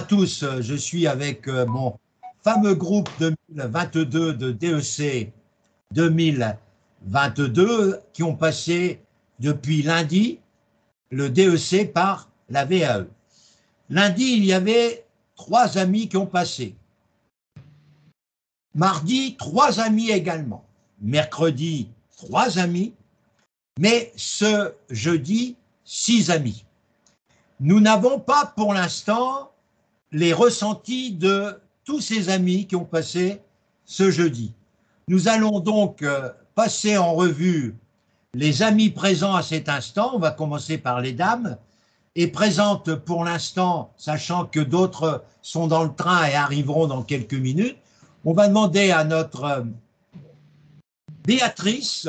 Tous, je suis avec mon fameux groupe 2022 de DEC 2022 qui ont passé depuis lundi le DEC par la VAE. Lundi, il y avait 3 amis qui ont passé. Mardi, 3 amis également. Mercredi, 3 amis. Mais ce jeudi, 6 amis. Nous n'avons pas pour l'instant les ressentis de tous ces amis qui ont passé ce jeudi. Nous allons donc passer en revue les amis présents à cet instant. On va commencer par les dames. Et présentes pour l'instant, sachant que d'autres sont dans le train et arriveront dans quelques minutes, on va demander à notre Béatrice,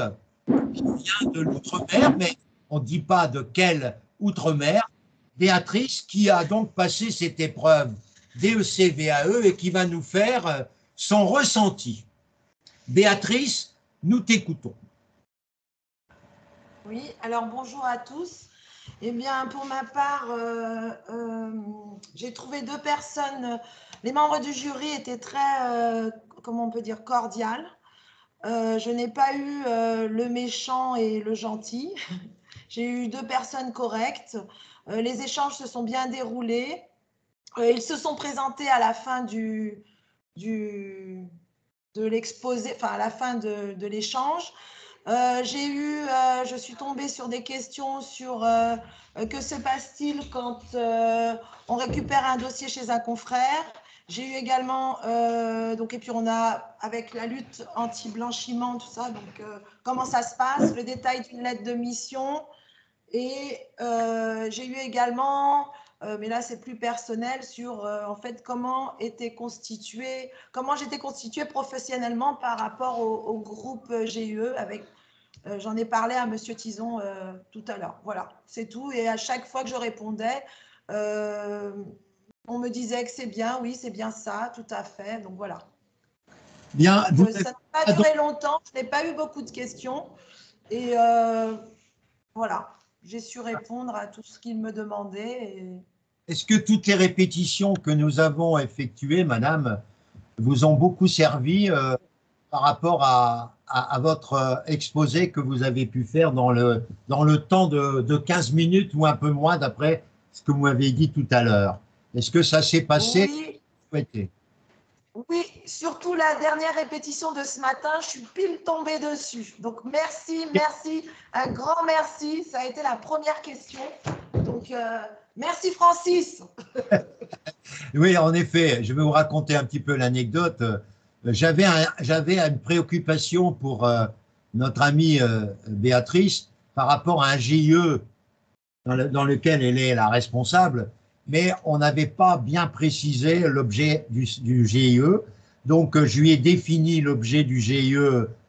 qui vient de l'outre-mer, mais on ne dit pas de quelle outre-mer, Béatrice qui a donc passé cette épreuve DEC-VAE et qui va nous faire son ressenti. Béatrice, nous t'écoutons. Oui, alors bonjour à tous. Eh bien, pour ma part, j'ai trouvé 2 personnes. Les membres du jury étaient très, comment on peut dire, cordiales. Je n'ai pas eu le méchant et le gentil. J'ai eu 2 personnes correctes. Les échanges se sont bien déroulés. Ils se sont présentés à la fin de l'exposé, enfin à la fin de l'échange. Je suis tombée sur des questions sur que se passe-t-il quand on récupère un dossier chez un confrère. J'ai eu également, et puis on a, avec la lutte anti-blanchiment, tout ça, donc comment ça se passe, le détail d'une lettre de mission. Et j'ai eu également, mais là c'est plus personnel, sur en fait comment j'étais constituée professionnellement par rapport au groupe GIE. J'en ai parlé à Monsieur Tison tout à l'heure. Voilà, c'est tout. Et à chaque fois que je répondais, on me disait que c'est bien, oui, c'est bien ça, tout à fait. Donc voilà. Bien, donc, ça n'a pas duré longtemps, je n'ai pas eu beaucoup de questions. Et voilà, j'ai su répondre à tout ce qu'il me demandait. Est-ce que toutes les répétitions que nous avons effectuées, madame, vous ont beaucoup servi par rapport à votre exposé que vous avez pu faire dans le temps de 15 minutes ou un peu moins d'après ce que vous m'avez dit tout à l'heure? Est-ce que ça s'est passé? Oui. Oui, surtout la dernière répétition de ce matin, je suis pile tombée dessus. Donc merci, un grand merci. Ça a été la première question. Donc merci Francis. Oui, en effet, je vais vous raconter un petit peu l'anecdote. J'avais une préoccupation pour notre amie Béatrice par rapport à un GIE dans lequel elle est la responsable, mais on n'avait pas bien précisé l'objet du GIE. Donc, je lui ai défini l'objet du GIE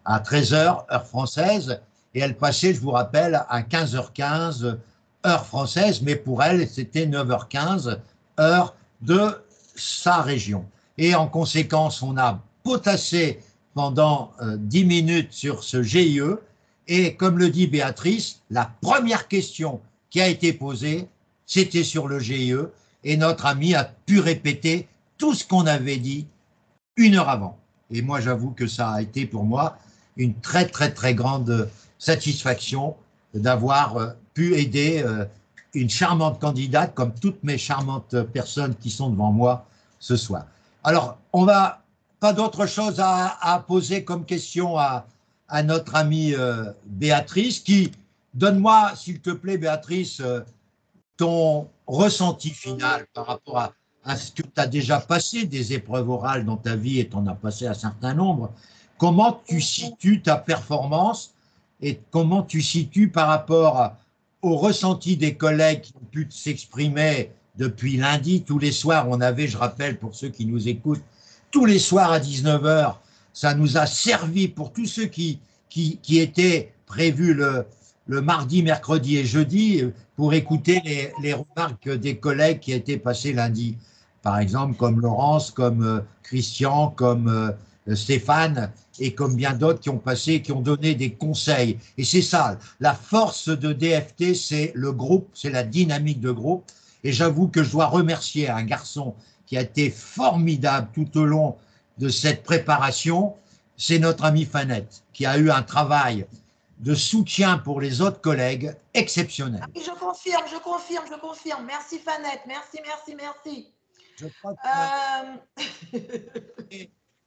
à 13h, heure française, et elle passait, je vous rappelle, à 15h15, heure française, mais pour elle, c'était 9h15, heure de sa région. Et en conséquence, on a potassé pendant 10 minutes sur ce GIE, et comme le dit Béatrice, la première question qui a été posée, c'était sur le GIE, et notre ami a pu répéter tout ce qu'on avait dit 1 heure avant. Et moi, j'avoue que ça a été pour moi une très, très, très grande satisfaction d'avoir pu aider une charmante candidate, comme toutes mes charmantes personnes qui sont devant moi ce soir. Alors, on va pas d'autre chose à poser comme question à notre amie Béatrice, qui, donne-moi, s'il te plaît, Béatrice, ton ressenti final par rapport à ce que tu as déjà passé des épreuves orales dans ta vie et tu en as passé un certain nombre. Comment tu situes ta performance et comment tu situes par rapport au ressenti des collègues qui ont pu s'exprimer depuis lundi? Tous les soirs, on avait, je rappelle pour ceux qui nous écoutent, tous les soirs à 19h, ça nous a servi pour tous ceux qui étaient prévus le mardi, mercredi et jeudi pour écouter les remarques des collègues qui étaient passés lundi. Par exemple, comme Laurence, comme Christian, comme Stéphane et comme bien d'autres qui ont passé, qui ont donné des conseils. Et c'est ça, la force de DFT, c'est le groupe, c'est la dynamique de groupe. Et j'avoue que je dois remercier un garçon qui a été formidable tout au long de cette préparation, c'est notre ami Fanette, qui a eu un travail de soutien pour les autres collègues exceptionnel. Je confirme, je confirme, je confirme. Merci Fanette, merci, merci, merci. Je crois que,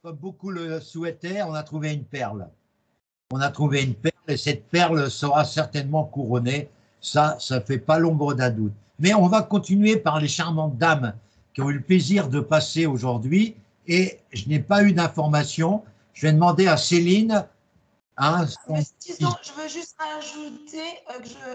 comme beaucoup le souhaitaient, on a trouvé une perle. On a trouvé une perle et cette perle sera certainement couronnée. Ça fait pas l'ombre d'un doute. Mais on va continuer par les charmantes dames qui ont eu le plaisir de passer aujourd'hui et je n'ai pas eu d'informations. Je vais demander à Céline. Hein, disons, je veux juste rajouter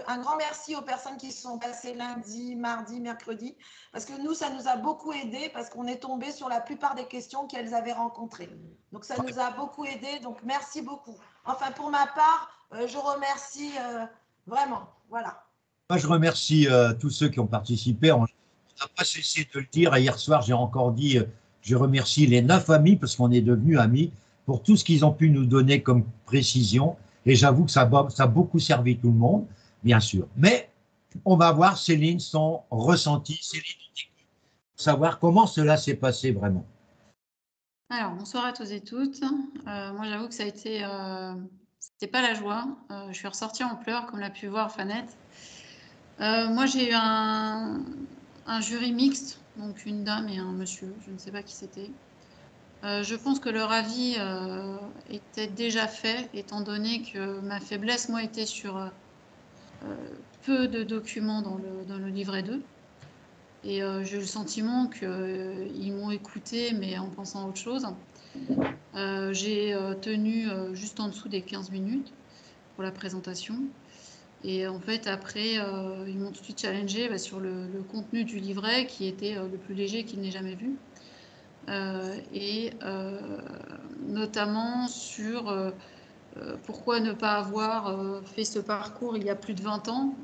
un grand merci aux personnes qui sont passées lundi, mardi, mercredi, parce que nous, ça nous a beaucoup aidé, parce qu'on est tombé sur la plupart des questions qu'elles avaient rencontrées. Donc, ça nous a beaucoup aidé. Donc, merci beaucoup. Enfin, pour ma part, je remercie vraiment. Voilà. Moi, je remercie tous ceux qui ont participé. On n'a pas cessé de le dire. Et hier soir, j'ai encore dit, je remercie les 9 amis, parce qu'on est devenus amis, pour tout ce qu'ils ont pu nous donner comme précision. Et j'avoue que ça a beaucoup servi tout le monde, bien sûr. Mais on va voir, Céline, son ressenti. Céline, pour savoir comment cela s'est passé vraiment. Alors, bonsoir à tous et toutes. Moi, j'avoue que ça a été... c'était pas la joie. Je suis ressortie en pleurs, comme l'a pu voir Fanette. Moi, j'ai eu un jury mixte, donc une dame et un monsieur, je ne sais pas qui c'était. Je pense que leur avis était déjà fait, étant donné que ma faiblesse, moi, était sur peu de documents dans le livret 2. Et j'ai eu le sentiment qu'ils m'ont écouté, mais en pensant à autre chose. J'ai tenu juste en dessous des 15 minutes pour la présentation. Et en fait, après, ils m'ont tout de suite challengé sur le contenu du livret, qui était le plus léger qu'ils n'aient jamais vu. Et notamment sur pourquoi ne pas avoir fait ce parcours il y a plus de 20 ans,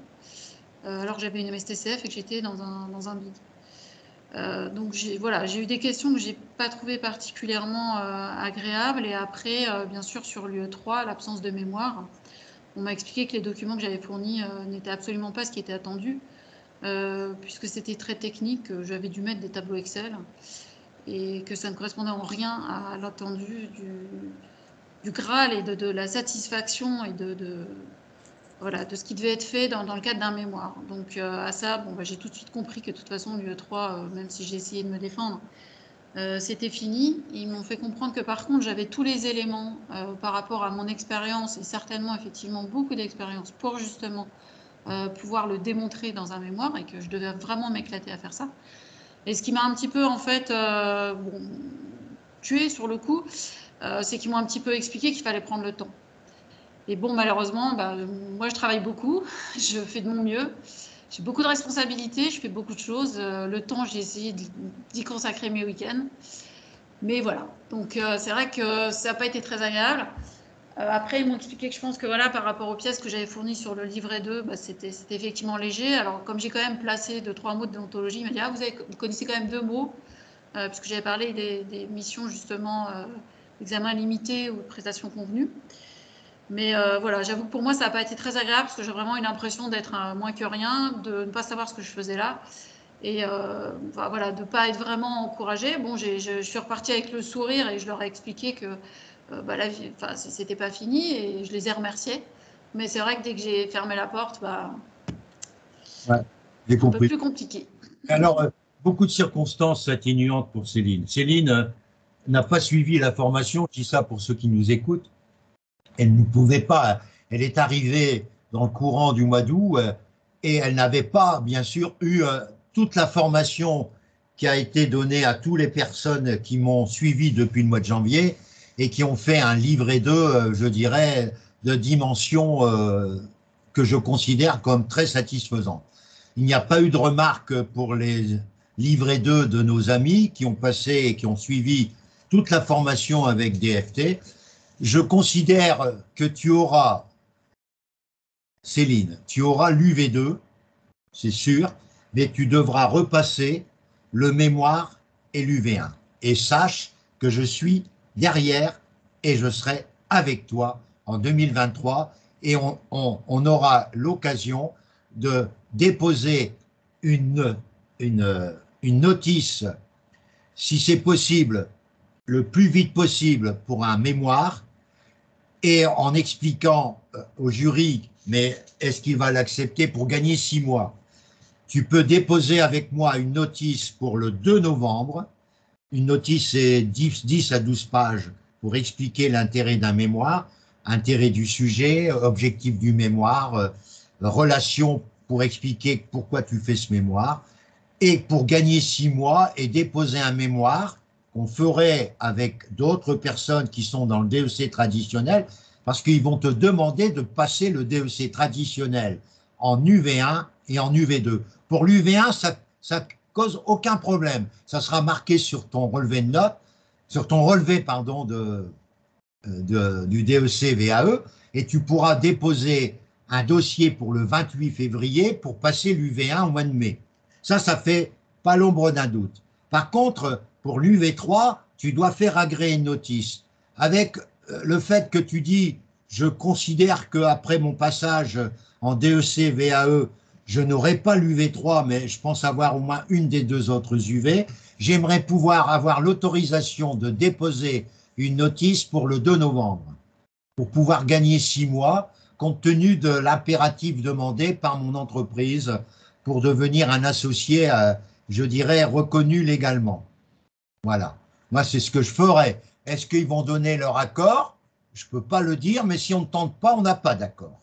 alors que j'avais une MSTCF et que j'étais dans un BID. Donc j'ai eu des questions que j'ai pas trouvées particulièrement agréables. Et après, bien sûr, sur l'UE3, l'absence de mémoire, on m'a expliqué que les documents que j'avais fournis n'étaient absolument pas ce qui était attendu, puisque c'était très technique, que j'avais dû mettre des tableaux Excel et que ça ne correspondait en rien à l'attendu du Graal et de la satisfaction et de ce qui devait être fait dans le cadre d'un mémoire. Donc à ça, j'ai tout de suite compris que de toute façon, l'UE3, même si j'ai essayé de me défendre, c'était fini. Ils m'ont fait comprendre que par contre, j'avais tous les éléments par rapport à mon expérience et certainement effectivement beaucoup d'expérience pour justement pouvoir le démontrer dans un mémoire et que je devais vraiment m'éclater à faire ça. Et ce qui m'a un petit peu en fait tué sur le coup, c'est qu'ils m'ont un petit peu expliqué qu'il fallait prendre le temps. Et bon, malheureusement, moi je travaille beaucoup, je fais de mon mieux, j'ai beaucoup de responsabilités, je fais beaucoup de choses. Le temps, j'ai essayé d'y consacrer mes week-ends. Mais voilà, donc c'est vrai que ça n'a pas été très agréable. Après, ils m'ont expliqué que je pense que voilà, par rapport aux pièces que j'avais fournies sur le livret 2, c'était effectivement léger. Alors, comme j'ai quand même placé 2-3 mots de déontologie, il m'a dit « Ah, vous connaissez quand même 2 mots », puisque j'avais parlé des missions, justement, d'examen limité ou de prestation convenue. Mais voilà, j'avoue que pour moi, ça n'a pas été très agréable, parce que j'ai vraiment eu l'impression d'être moins que rien, de ne pas savoir ce que je faisais là, et voilà, de ne pas être vraiment encouragée. Bon, je suis repartie avec le sourire, et je leur ai expliqué que la vie, c'était pas fini, et je les ai remerciés. Mais c'est vrai que dès que j'ai fermé la porte, j'ai compris. Un peu plus compliqué. Alors, beaucoup de circonstances atténuantes pour Céline. Céline n'a pas suivi la formation, je dis ça pour ceux qui nous écoutent. Elle ne pouvait pas, elle est arrivée dans le courant du mois d'août et elle n'avait pas, bien sûr, eu toute la formation qui a été donnée à toutes les personnes qui m'ont suivi depuis le mois de janvier et qui ont fait un livret 2, je dirais, de dimension que je considère comme très satisfaisant. Il n'y a pas eu de remarques pour les livrets 2 de nos amis qui ont passé et qui ont suivi toute la formation avec DFT. Je considère que tu auras, Céline, tu auras l'UV2, c'est sûr, mais tu devras repasser le mémoire et l'UV1. Et sache que je suis derrière et je serai avec toi en 2023 et on aura l'occasion de déposer une une notice, si c'est possible, le plus vite possible pour un mémoire, et en expliquant au jury, mais est-ce qu'il va l'accepter pour gagner 6 mois? Tu peux déposer avec moi une notice pour le 2 novembre. Une notice, c'est 10 à 12 pages pour expliquer l'intérêt d'un mémoire, intérêt du sujet, objectif du mémoire, relation pour expliquer pourquoi tu fais ce mémoire, et pour gagner 6 mois et déposer un mémoire qu'on ferait avec d'autres personnes qui sont dans le DEC traditionnel, parce qu'ils vont te demander de passer le DEC traditionnel en UV1 et en UV2. Pour l'UV1, ça cause aucun problème. Ça sera marqué sur ton relevé de notes, sur ton relevé, pardon, du DEC VAE, et tu pourras déposer un dossier pour le 28 février pour passer l'UV1 au mois de mai. Ça fait pas l'ombre d'un doute. Par contre, pour l'UV3, tu dois faire agréer une notice. Avec le fait que tu dis, je considère qu'après mon passage en DEC VAE, je n'aurai pas l'UV3, mais je pense avoir au moins une des 2 autres UV, j'aimerais pouvoir avoir l'autorisation de déposer une notice pour le 2 novembre, pour pouvoir gagner 6 mois, compte tenu de l'impératif demandé par mon entreprise pour devenir un associé, je dirais, reconnu légalement. Voilà. Moi, c'est ce que je ferais. Est-ce qu'ils vont donner leur accord? Je ne peux pas le dire, mais si on ne tente pas, on n'a pas d'accord.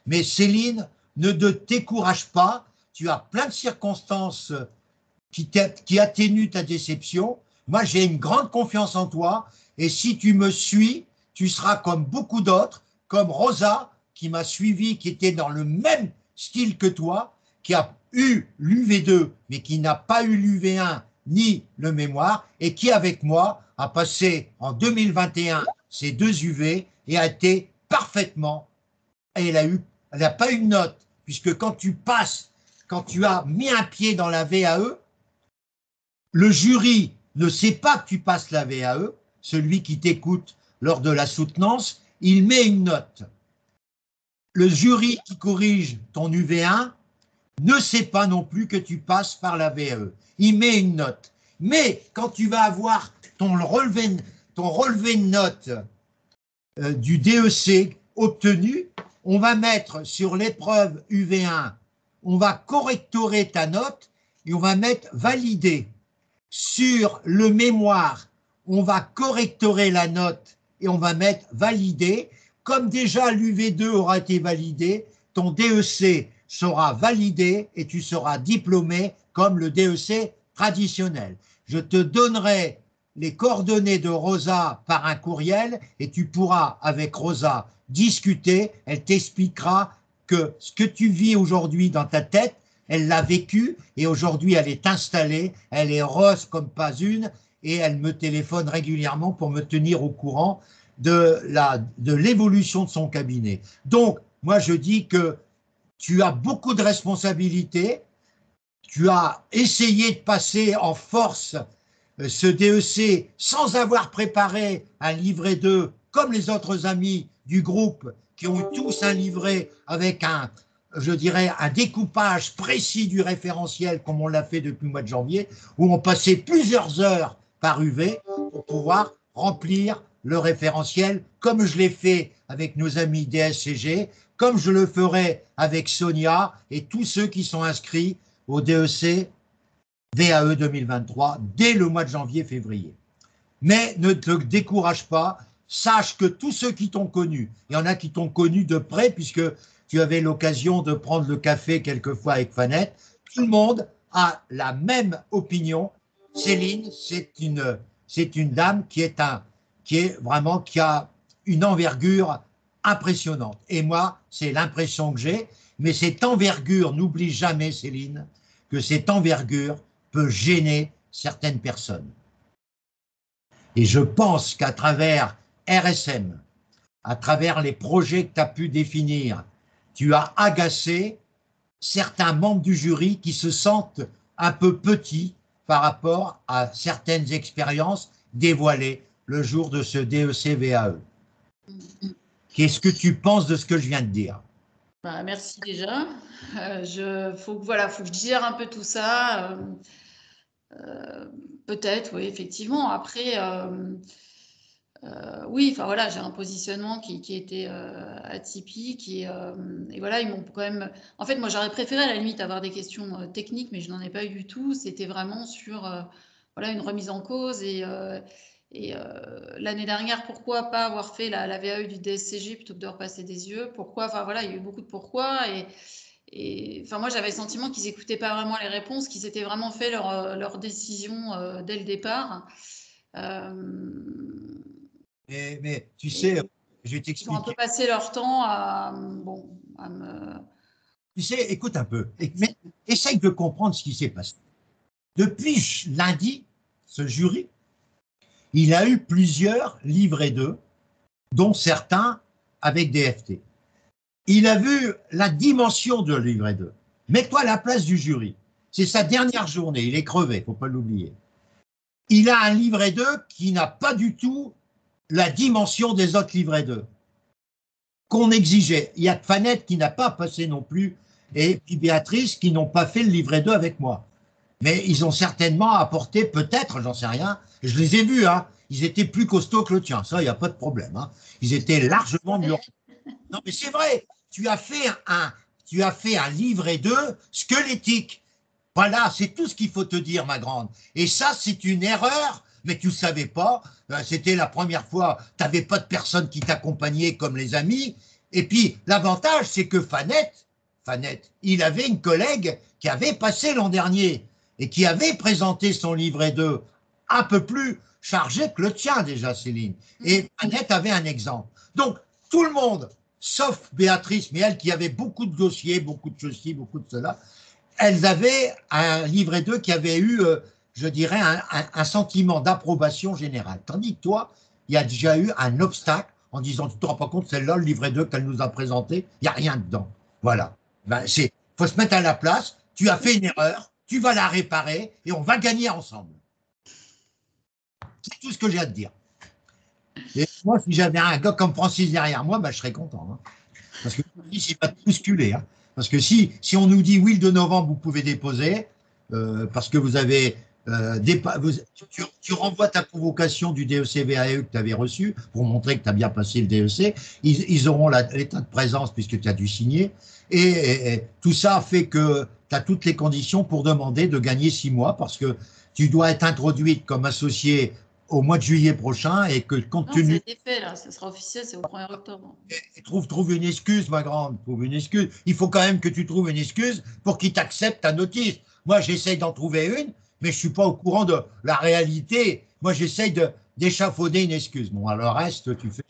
Mais Céline, ne te décourage pas. Tu as plein de circonstances qui atténuent ta déception. Moi, j'ai une grande confiance en toi. Et si tu me suis, tu seras comme beaucoup d'autres, comme Rosa, qui m'a suivi, qui était dans le même style que toi, qui a eu l'UV2, mais qui n'a pas eu l'UV1 ni le mémoire, et qui, avec moi, a passé en 2021 ces 2 UV et a été parfaitement, et elle n'a pas eu de note, puisque quand tu as mis un pied dans la VAE, le jury ne sait pas que tu passes la VAE, celui qui t'écoute lors de la soutenance, il met une note. Le jury qui corrige ton UV1 ne sait pas non plus que tu passes par la VAE. Il met une note. Mais quand tu vas avoir ton relevé de notes du DEC obtenu, on va mettre sur l'épreuve UV1, on va correctorer ta note et on va mettre validé. Sur le mémoire, on va correctorer la note et on va mettre validé. Comme déjà l'UV2 aura été validé, ton DEC sera validé et tu seras diplômé comme le DEC traditionnel. Je te donnerai les coordonnées de Rosa par un courriel et tu pourras avec Rosa discuter. Elle t'expliquera que ce que tu vis aujourd'hui dans ta tête, elle l'a vécu et aujourd'hui elle est installée, elle est heureuse comme pas une et elle me téléphone régulièrement pour me tenir au courant de l'évolution de son cabinet. Donc, moi je dis que tu as beaucoup de responsabilités, tu as essayé de passer en force ce DEC sans avoir préparé un livret 2 comme les autres amis du groupe qui ont eu tous un livret avec je dirais, un découpage précis du référentiel comme on l'a fait depuis le mois de janvier, où on passait plusieurs heures par UV pour pouvoir remplir le référentiel comme je l'ai fait avec nos amis DSCG, comme je le ferai avec Sonia et tous ceux qui sont inscrits au DEC VAE 2023 dès le mois de janvier-février. Mais ne te décourage pas, sache que tous ceux qui t'ont connu, il y en a qui t'ont connu de près puisque tu avais l'occasion de prendre le café quelquefois avec Fanette, tout le monde a la même opinion. Céline, c'est une dame qui a une envergure impressionnante. Et moi, c'est l'impression que j'ai. Mais cette envergure, n'oublie jamais, Céline, que cette envergure peut gêner certaines personnes. Et je pense qu'à travers RSM, à travers les projets que tu as pu définir, tu as agacé certains membres du jury qui se sentent un peu petits par rapport à certaines expériences dévoilées le jour de ce DEC VAE. Qu'est-ce que tu penses de ce que je viens de dire? Bah, merci déjà. Faut que je digère un peu tout ça. Peut-être, oui, effectivement. Après, oui, enfin voilà, j'ai un positionnement qui était atypique et voilà, ils m'ont quand même. En fait, moi, j'aurais préféré à la limite avoir des questions techniques, mais je n'en ai pas eu du tout. C'était vraiment sur voilà une remise en cause l'année dernière, pourquoi pas avoir fait la VAE du DSCG plutôt que de repasser des yeux? Pourquoi? Enfin voilà, il y a eu beaucoup de pourquoi et enfin moi j'avais le sentiment qu'ils écoutaient pas vraiment les réponses, qu'ils s'étaient vraiment fait leur décision dès le départ. Euh, Mais tu sais, et je vais ils ont un peu t'expliquer. passé leur temps à me. Tu sais, écoute un peu, mais essaye de comprendre ce qui s'est passé. Depuis lundi, ce jury, il a eu plusieurs livrets d'eux, dont certains avec des FT. Il a vu la dimension de livret 2. Mets-toi à la place du jury. C'est sa dernière journée, il est crevé, il ne faut pas l'oublier. Il a un livret 2 qui n'a pas du tout la dimension des autres livrets 2 qu'on exigeait. Il y a Fanette qui n'a pas passé non plus et puis Béatrice qui n'ont pas fait le livret 2 avec moi. Mais ils ont certainement apporté, peut-être, j'en sais rien, je les ai vus, hein, ils étaient plus costauds que le tien, ça, il n'y a pas de problème. Hein. Ils étaient largement mieux. Non, mais c'est vrai, tu as fait un livret 2 squelettique. Voilà, c'est tout ce qu'il faut te dire, ma grande. Et ça, c'est une erreur, mais tu ne savais pas. C'était la première fois, tu n'avais pas de personne qui t'accompagnait comme les amis. Et puis, l'avantage, c'est que Fanette, il avait une collègue qui avait passé l'an dernier et qui avait présenté son livret 2 un peu plus chargé que le tien déjà, Céline. Et Fanette avait un exemple. Donc, tout le monde, sauf Béatrice, mais elle qui avait beaucoup de dossiers, beaucoup de ceci, beaucoup de cela, elles avaient un livret 2 qui avait eu, je dirais, un sentiment d'approbation générale. Tandis que toi, il y a déjà eu un obstacle en disant, tu ne te rends pas compte, celle-là, le livret 2 qu'elle nous a présenté, il n'y a rien dedans. Voilà. Ben, faut se mettre à la place, tu as fait une erreur, tu vas la réparer et on va gagner ensemble. C'est tout ce que j'ai à te dire. Et moi, si j'avais un gars comme Francis derrière moi, ben, je serais content. Hein. Parce que il va te bousculer. Hein. Parce que si on nous dit oui, le 2 novembre, vous pouvez déposer, parce que vous avez. Tu renvoies ta convocation du DEC-VAE que tu avais reçu pour montrer que tu as bien passé le DEC. Ils auront l'état de présence puisque tu as dû signer. Et tout ça fait que tu as toutes les conditions pour demander de gagner 6 mois parce que tu dois être introduite comme associé au mois de juillet prochain et que compte Non, ça a tenu été fait là, ça sera officiel, c'est au 1er octobre. trouve une excuse, ma grande, trouve une excuse. Il faut quand même que tu trouves une excuse pour qu'il t'accepte ta notice. Moi, j'essaye d'en trouver une, mais je ne suis pas au courant de la réalité. Moi, j'essaye d'échafauder une excuse. Bon, alors reste, tu fais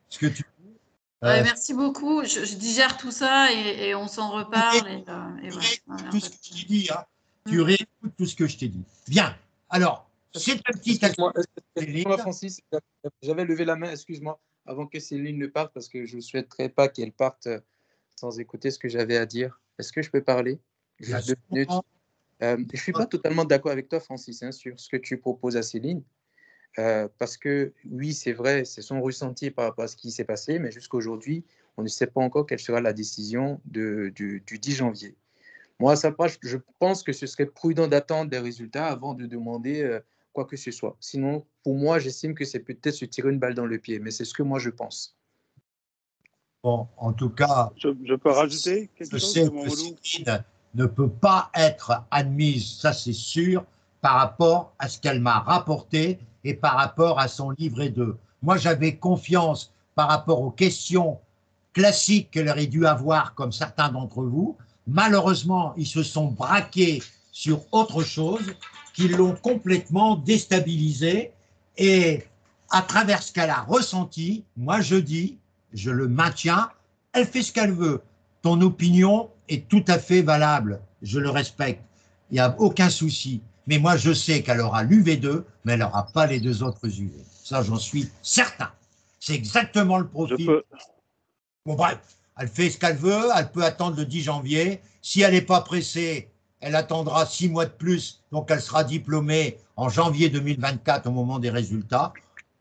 ce que tu veux. Ouais, merci beaucoup, je digère tout ça et on s'en reparle. Et voilà. Tout ce que je t'ai dit, hein. Tu réécoutes tout ce que je t'ai dit. Bien. Alors, c'est un petit excuse-moi, Francis, j'avais levé la main, excuse-moi, avant que Céline ne parte, parce que je ne souhaiterais pas qu'elle parte sans écouter ce que j'avais à dire. Est-ce que je peux parler? Juste 2 minutes. Je ne suis pas totalement d'accord avec toi, Francis, hein, sur ce que tu proposes à Céline. Parce que oui, c'est vrai, c'est son ressenti par rapport à ce qui s'est passé, mais jusqu'à aujourd'hui, on ne sait pas encore quelle sera la décision du 10 janvier. Moi, à sa part, je pense que ce serait prudent d'attendre des résultats avant de demander quoi que ce soit. Sinon, pour moi, j'estime que c'est peut-être se tirer une balle dans le pied, mais c'est ce que moi je pense. Bon, en tout cas, je peux rajouter quelque chose, je sais que Céline ne peut pas être admise, ça c'est sûr, par rapport à ce qu'elle m'a rapporté et par rapport à son livret 2. Moi, j'avais confiance par rapport aux questions classiques qu'elle aurait dû avoir, comme certains d'entre vous. Malheureusement, ils se sont braqués sur autre chose, qui l'ont complètement déstabilisée. Et à travers ce qu'elle a ressenti, moi je dis, je le maintiens, elle fait ce qu'elle veut. Ton opinion est tout à fait valable, je le respecte, il n'y a aucun souci. Mais moi, je sais qu'elle aura l'UV2, mais elle n'aura pas les 2 autres UV. Ça, j'en suis certain. C'est exactement le profil. Bon, bref, elle fait ce qu'elle veut, elle peut attendre le 10 janvier. Si elle n'est pas pressée, elle attendra 6 mois de plus, donc elle sera diplômée en janvier 2024 au moment des résultats.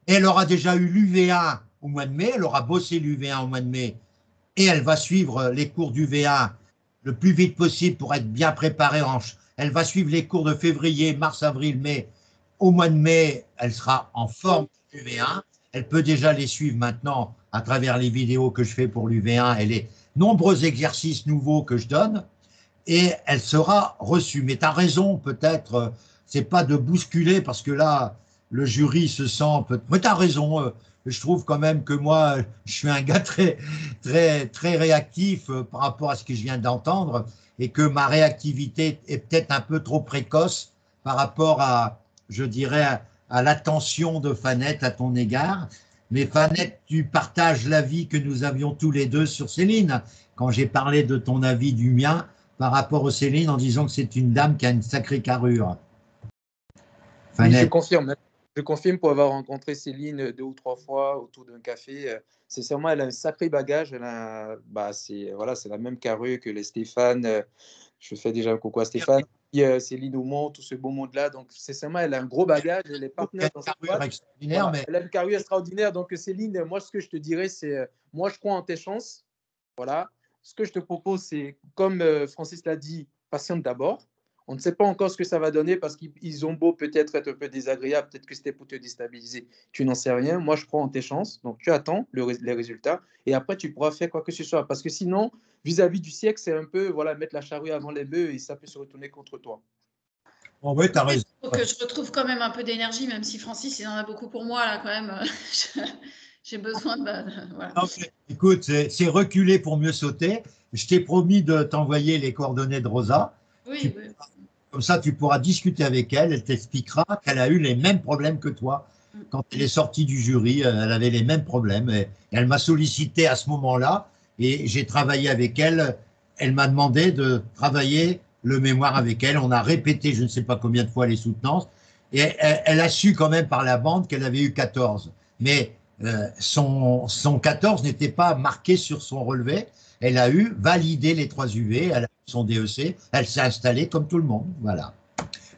Et elle aura déjà eu l'UV1 au mois de mai, elle aura bossé l'UV1 au mois de mai, et elle va suivre les cours du V1 le plus vite possible pour être bien préparée. Elle va suivre les cours de février, mars, avril, mai. Au mois de mai, elle sera en forme du V1. Elle peut déjà les suivre maintenant à travers les vidéos que je fais pour l'UV1 et les nombreux exercices nouveaux que je donne. Et elle sera reçue. Mais tu as raison, peut-être, c'est pas de bousculer parce que là, le jury se sent. Mais tu as raison, je trouve quand même que moi, je suis un gars très, très, très réactif par rapport à ce que je viens d'entendre et que ma réactivité est peut-être un peu trop précoce par rapport à, je dirais, à l'attention de Fanette à ton égard. Mais Fanette, tu partages l'avis que nous avions tous les deux sur Céline. Quand j'ai parlé de ton avis du mien par rapport aux Céline en disant que c'est une dame qui a une sacrée carrure. Oui, je Fanette. confirme. Je confirme pour avoir rencontré Céline 2 ou 3 fois autour d'un café. Sincèrement, elle a un sacré bagage. C'est la même carrure que les Stéphane. Je fais déjà un coucou à Stéphane. Céline Aumont, tout ce beau monde-là. Donc, sincèrement, elle a un gros bagage. Elle est partenaire dans cette boîte. Extraordinaire, Voilà. mais... Elle a une carrure extraordinaire. Donc, Céline, moi, ce que je te dirais, c'est moi, je crois en tes chances. Voilà. Ce que je te propose, c'est, comme Francis l'a dit, patiente d'abord. On ne sait pas encore ce que ça va donner parce qu'ils ont beau peut-être être un peu désagréables, peut-être que c'était pour te déstabiliser. Tu n'en sais rien. Moi, je crois en tes chances. Donc, tu attends les résultats et après, tu pourras faire quoi que ce soit. Parce que sinon, vis-à-vis du siècle, c'est un peu mettre la charrue avant les bœufs et ça peut se retourner contre toi. Bon, oui, tu as raison. Il faut que je retrouve quand même un peu d'énergie, même si Francis, il en a beaucoup pour moi, là, quand même. J'ai besoin de... voilà. Okay. Écoute, c'est reculer pour mieux sauter. Je t'ai promis de t'envoyer les coordonnées de Rosa. Oui. Comme ça, tu pourras discuter avec elle. Elle t'expliquera qu'elle a eu les mêmes problèmes que toi. Quand elle est sortie du jury, elle avait les mêmes problèmes. Et elle m'a sollicité à ce moment-là et j'ai travaillé avec elle. Elle m'a demandé de travailler le mémoire avec elle. On a répété je ne sais pas combien de fois les soutenances. Et elle a su quand même par la bande qu'elle avait eu 14. Mais son 14 n'était pas marqué sur son relevé. Elle a eu validé les 3 UV, elle a eu son DEC, elle s'est installée comme tout le monde. Voilà.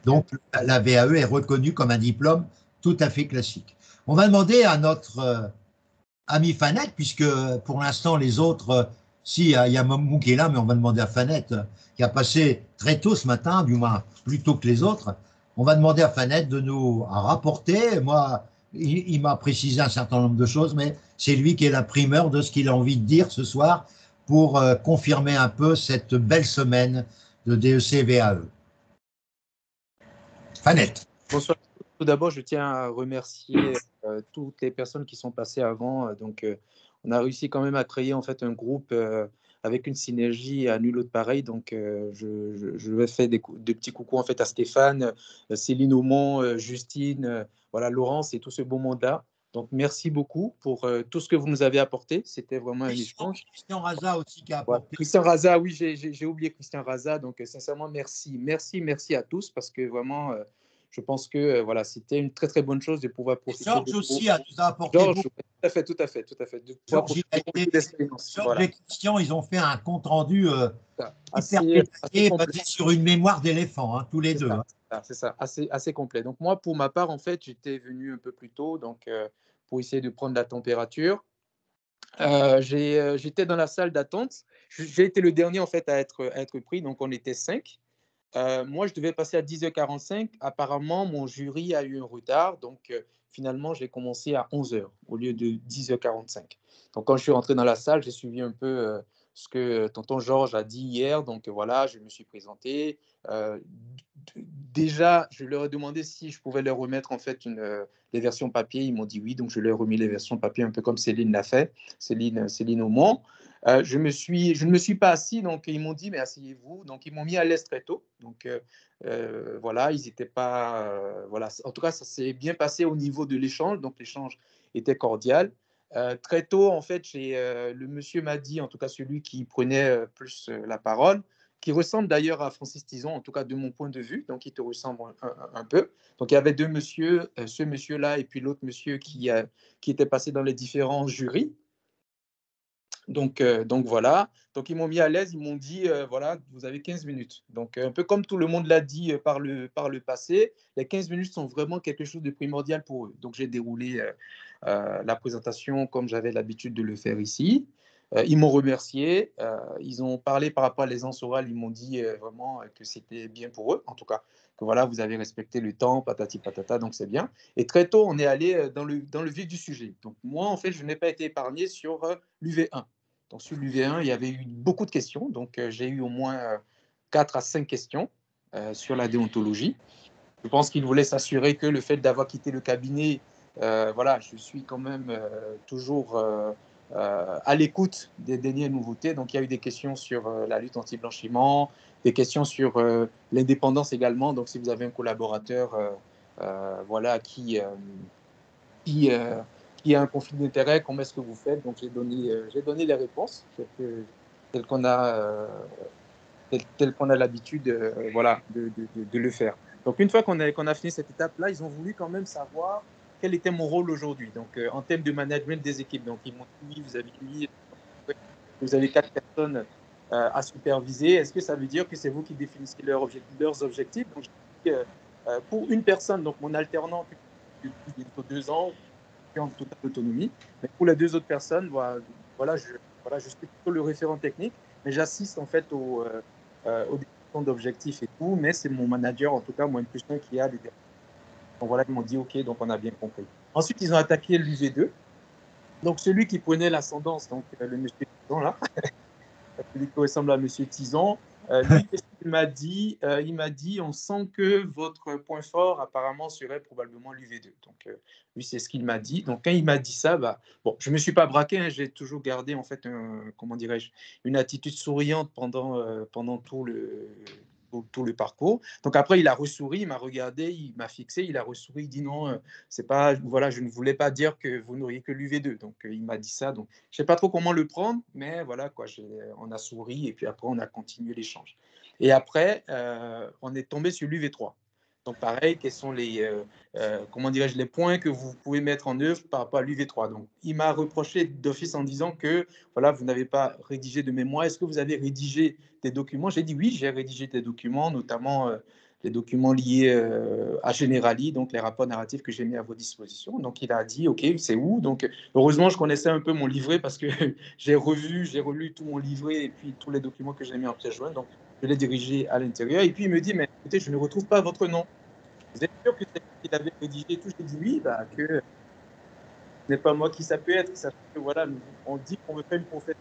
Donc la VAE est reconnue comme un diplôme tout à fait classique. On va demander à notre ami Fanette, puisque pour l'instant les autres, si, il y a Momou qui est là, mais on va demander à Fanette, qui a passé très tôt ce matin, du moins plus tôt que les autres. On va demander à Fanette de nous rapporter. Moi, il m'a précisé un certain nombre de choses, mais c'est lui qui est la primeur de ce qu'il a envie de dire ce soir pour confirmer un peu cette belle semaine de DEC VAE. Fanette. Bonsoir. Tout d'abord, je tiens à remercier toutes les personnes qui sont passées avant. On a réussi quand même à créer en fait un groupe avec une synergie à nul autre pareil. Donc, je vais faire des petits coucous en fait à Stéphane, Céline Aumont, Justine, voilà, Laurence et tout ce beau monde-là. Donc, merci beaucoup pour tout ce que vous nous avez apporté. C'était vraiment un échange. Christian Raza aussi qui a apporté. Ouais. Christian Raza, oui, j'ai oublié Christian Raza. Donc, sincèrement, merci à tous parce que vraiment, je pense que voilà, c'était une très, très bonne chose de pouvoir profiter. Georges aussi nous a apporté. Georges, tout à fait. De pouvoir profiter de l'expérience. Georges et Christian, ils ont fait un compte-rendu assez basé sur une mémoire d'éléphant, hein, tous les deux. C'est ça, assez complet. Donc, moi, pour ma part, en fait, j'étais venu un peu plus tôt donc, pour essayer de prendre la température. J'étais dans la salle d'attente. J'ai été le dernier en fait à être pris, donc on était 5. Moi, je devais passer à 10h45. Apparemment, mon jury a eu un retard, donc finalement, j'ai commencé à 11h au lieu de 10h45. Donc, quand je suis rentré dans la salle, j'ai suivi un peu ce que tonton Georges a dit hier. Donc, voilà, je me suis présenté. Déjà, je leur ai demandé si je pouvais leur remettre en fait les versions papier. Ils m'ont dit oui, donc je leur ai remis les versions papier un peu comme Céline l'a fait, Céline Aumont. Je ne me suis pas assis, donc ils m'ont dit mais asseyez-vous. Donc ils m'ont mis à l'aise très tôt. Donc voilà, ils n'étaient pas voilà. En tout cas, ça s'est bien passé au niveau de l'échange. Donc l'échange était cordial. Très tôt, en fait, le monsieur m'a dit, en tout cas celui qui prenait plus la parole, qui ressemble d'ailleurs à Francis Tison, en tout cas de mon point de vue, donc il te ressemble un peu. Donc il y avait deux messieurs, ce monsieur-là et puis l'autre monsieur qui était passé dans les différents jurys. Donc voilà, donc ils m'ont mis à l'aise, ils m'ont dit, voilà, vous avez 15 minutes. Donc un peu comme tout le monde l'a dit par le passé, les 15 minutes sont vraiment quelque chose de primordial pour eux. Donc j'ai déroulé la présentation comme j'avais l'habitude de le faire ici. Ils m'ont remercié, ils ont parlé par rapport à l'aisance orale, ils m'ont dit vraiment que c'était bien pour eux, en tout cas, que voilà, vous avez respecté le temps, patati patata, donc c'est bien. Et très tôt, on est allé dans le vif du sujet. Donc moi, en fait, je n'ai pas été épargné sur l'UV1. Donc sur l'UV1, il y avait eu beaucoup de questions, donc j'ai eu au moins 4 à 5 questions sur la déontologie. Je pense qu'ils voulaient s'assurer que le fait d'avoir quitté le cabinet, voilà, je suis quand même toujours à l'écoute des dernières nouveautés. Donc, il y a eu des questions sur la lutte anti-blanchiment, des questions sur l'indépendance également. Donc, si vous avez un collaborateur voilà, qui a un conflit d'intérêt, comment est-ce que vous faites? Donc, j'ai donné les réponses telles qu'on a, tel qu'on a l'habitude voilà, de le faire. Donc, une fois qu'on a fini cette étape-là, ils ont voulu quand même savoir quel était mon rôle aujourd'hui. Donc, en termes de management des équipes. Donc, ils m'ont dit, vous avez 4 personnes à superviser. Est-ce que ça veut dire que c'est vous qui définissez leurs objectifs? Donc, pour une personne, donc mon alternant depuis bientôt 2 ans, je suis en totale autonomie. Mais pour les 2 autres personnes, voilà, je suis plutôt le référent technique, mais j'assiste en fait aux définitions d'objectifs et tout, mais c'est mon manager, en tout cas, moins plus un qui a des. Donc voilà, ils m'ont dit OK, donc on a bien compris. Ensuite, ils ont attaqué l'UV2. Donc celui qui prenait l'ascendance, donc le monsieur Tison là, celui qui ressemble à monsieur Tison, lui, qu'est-ce qu'il m'a dit? Il m'a dit, on sent que votre point fort apparemment serait probablement l'UV2. Donc lui, c'est ce qu'il m'a dit. Donc quand il m'a dit ça, bon, je me suis pas braqué, hein, j'ai toujours gardé en fait, comment dirais-je, une attitude souriante pendant tout le parcours. Donc après, il a ressouri, il m'a regardé, il m'a fixé, il a ressouri, il dit non, c'est pas, voilà, je ne voulais pas dire que vous n'auriez que l'UV2. Donc il m'a dit ça. Donc je sais pas trop comment le prendre, mais voilà quoi, on a souri et puis après on a continué l'échange. Et après, on est tombé sur l'UV3. Donc pareil, quels sont comment dirais-je, les points que vous pouvez mettre en œuvre par rapport à l'UV3. Donc il m'a reproché d'office en disant que voilà, vous n'avez pas rédigé de mémoire. Est-ce que vous avez rédigé des documents? J'ai dit oui, j'ai rédigé des documents, notamment les documents liés à Generali, donc les rapports narratifs que j'ai mis à vos dispositions. Donc il a dit ok, c'est où? Donc heureusement, je connaissais un peu mon livret parce que j'ai relu tout mon livret et puis tous les documents que j'ai mis en pièce jointe. Donc je l'ai dirigé à l'intérieur. Et puis il me dit mais écoutez, je ne retrouve pas votre nom. Vous êtes sûr que c'est lui qui l'avait rédigé tout? J'ai dit oui, que ce n'est pas moi qui ça peut être. Ça fait que, voilà, on dit qu'on veut faire une profession.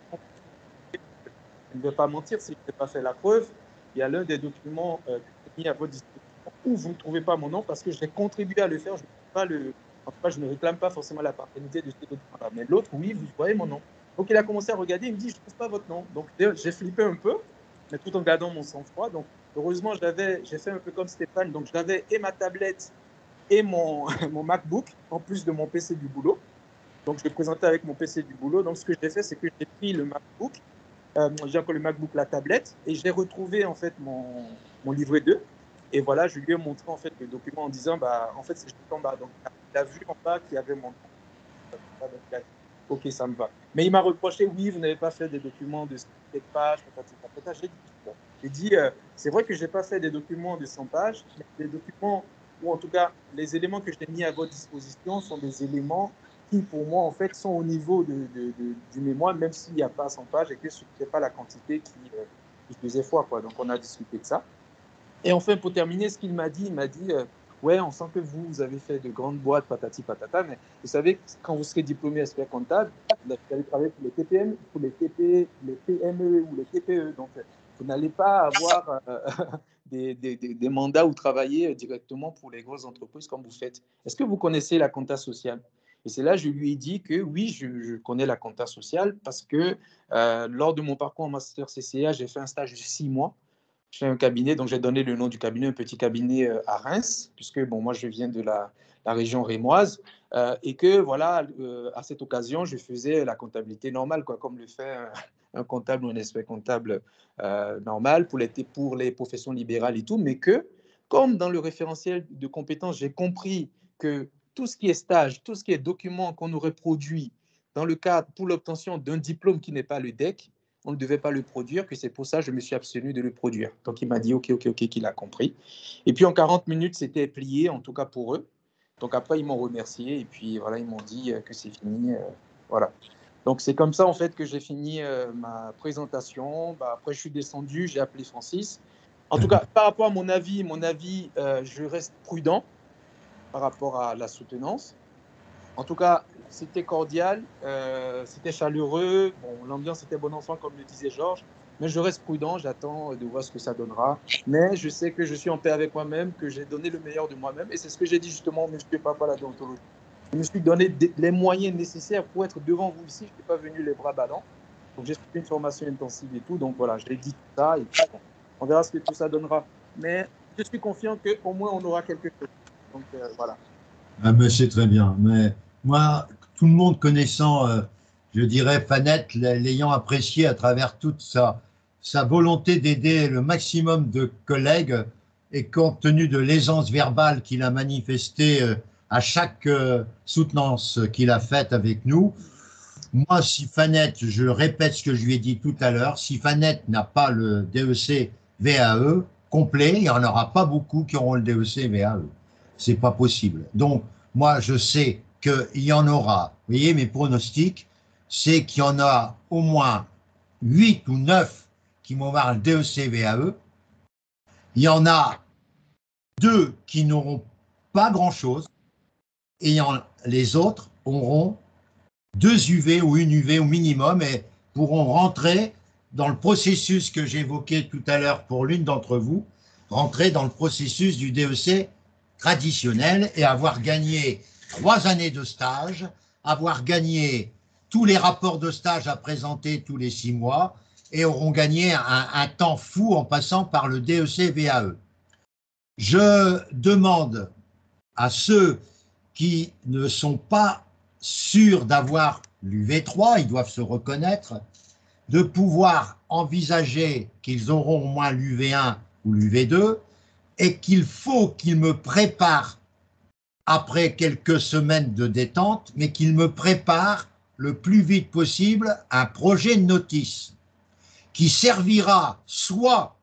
Je ne vais pas mentir, si je n'ai pas fait la preuve, il y a l'un des documents que j'ai mis à votre disposition où vous ne trouvez pas mon nom parce que j'ai contribué à le faire. En tout cas, je ne réclame pas forcément la paternité de ce document-là. Mais l'autre, oui, vous voyez mon nom. Donc, il a commencé à regarder, il me dit, je ne trouve pas votre nom. Donc, j'ai flippé un peu, mais tout en gardant mon sang-froid. Donc, heureusement, j'ai fait un peu comme Stéphane. Donc, j'avais et ma tablette et mon MacBook, en plus de mon PC du boulot. Donc, je le présentais avec mon PC du boulot. Donc, ce que j'ai fait, c'est que j'ai pris le MacBook, j'ai encore le MacBook, la tablette, et j'ai retrouvé en fait mon livret 2. Et voilà, je lui ai montré en fait le document en disant, en fait, c'est juste en bas. Donc, il a vu en bas qu'il y avait mon nom. Donc, il a dit, ok, ça me va. Mais il m'a reproché, oui, vous n'avez pas fait des documents de 100 pages. J'ai dit, c'est vrai que je n'ai pas fait des documents de 100 pages, mais des documents, ou en tout cas, les éléments que j'ai mis à votre disposition sont des éléments qui, pour moi, en fait, sont au niveau du mémoire, même s'il n'y a pas 100 pages et que ce n'était pas la quantité qui faisait foi, quoi. Donc, on a discuté de ça. Et enfin, pour terminer, ce qu'il m'a dit, ouais, on sent que vous avez fait de grandes boîtes, patati patata, mais vous savez, quand vous serez diplômé expert comptable, vous allez travailler pour les TPM, pour les PME ou les TPE. Donc, vous n'allez pas avoir des mandats ou travailler directement pour les grosses entreprises comme vous faites. Est-ce que vous connaissez la compta sociale? Et c'est là que je lui ai dit que oui, je connais la compta sociale parce que lors de mon parcours en master CCA, j'ai fait un stage de 6 mois chez un cabinet. Donc, j'ai donné le nom du cabinet, un petit cabinet à Reims, puisque bon, moi, je viens de la région rémoise. Et que, voilà, à cette occasion, je faisais la comptabilité normale, quoi, comme le fait un comptable ou un expert comptable normal pour les professions libérales et tout. Mais que, comme dans le référentiel de compétences, j'ai compris que tout ce qui est stage, tout ce qui est document qu'on aurait produit dans le cadre pour l'obtention d'un diplôme qui n'est pas le DEC, on ne devait pas le produire, que c'est pour ça que je me suis abstenu de le produire. Donc, il m'a dit OK, qu'il a compris. Et puis, en 40 minutes, c'était plié, en tout cas pour eux. Donc, après, ils m'ont remercié et puis, voilà, ils m'ont dit que c'est fini. Voilà. Donc, c'est comme ça, en fait, que j'ai fini ma présentation. Bah, après, je suis descendu, j'ai appelé Francis. En tout cas, par rapport à mon avis, je reste prudent par rapport à la soutenance. En tout cas, c'était cordial, c'était chaleureux. Bon, l'ambiance était bon enfant, comme le disait Georges. Mais je reste prudent, j'attends de voir ce que ça donnera. Mais je sais que je suis en paix avec moi-même, que j'ai donné le meilleur de moi-même. Et c'est ce que j'ai dit justement au monsieur Papa, la déontologie. Je me suis donné les moyens nécessaires pour être devant vous ici. Je ne suis pas venu les bras ballants. Donc, j'ai fait une formation intensive et tout. Donc, voilà, j'ai dit tout ça. Et puis, on verra ce que tout ça donnera. Mais je suis confiant qu'au moins, on aura quelque chose. Donc, voilà. Ah, mais c'est très bien. Mais moi, tout le monde connaissant, je dirais, Fanette, l'ayant apprécié à travers toute sa volonté d'aider le maximum de collègues et compte tenu de l'aisance verbale qu'il a manifestée à chaque soutenance qu'il a faite avec nous, moi, si Fanette, je répète ce que je lui ai dit tout à l'heure, si Fanette n'a pas le DEC VAE complet, il n'y en aura pas beaucoup qui auront le DEC VAE. C'est pas possible. Donc, moi, je sais qu'il y en aura. Vous voyez, mes pronostics, c'est qu'il y en a au moins 8 ou 9 qui vont avoir le DEC VAE. Il y en a 2 qui n'auront pas grand-chose. Et les autres auront 2 UV ou une UV au minimum et pourront rentrer dans le processus que j'évoquais tout à l'heure pour l'une d'entre vous, rentrer dans le processus du DEC traditionnel et avoir gagné 3 années de stage, avoir gagné tous les rapports de stage à présenter tous les 6 mois et auront gagné un temps fou en passant par le DEC VAE. Je demande à ceux qui ne sont pas sûrs d'avoir l'UV3, ils doivent se reconnaître, de pouvoir envisager qu'ils auront au moins l'UV1 ou l'UV2 et qu'il faut qu'ils me préparent après quelques semaines de détente, mais qu'ils me préparent le plus vite possible un projet de notice qui servira soit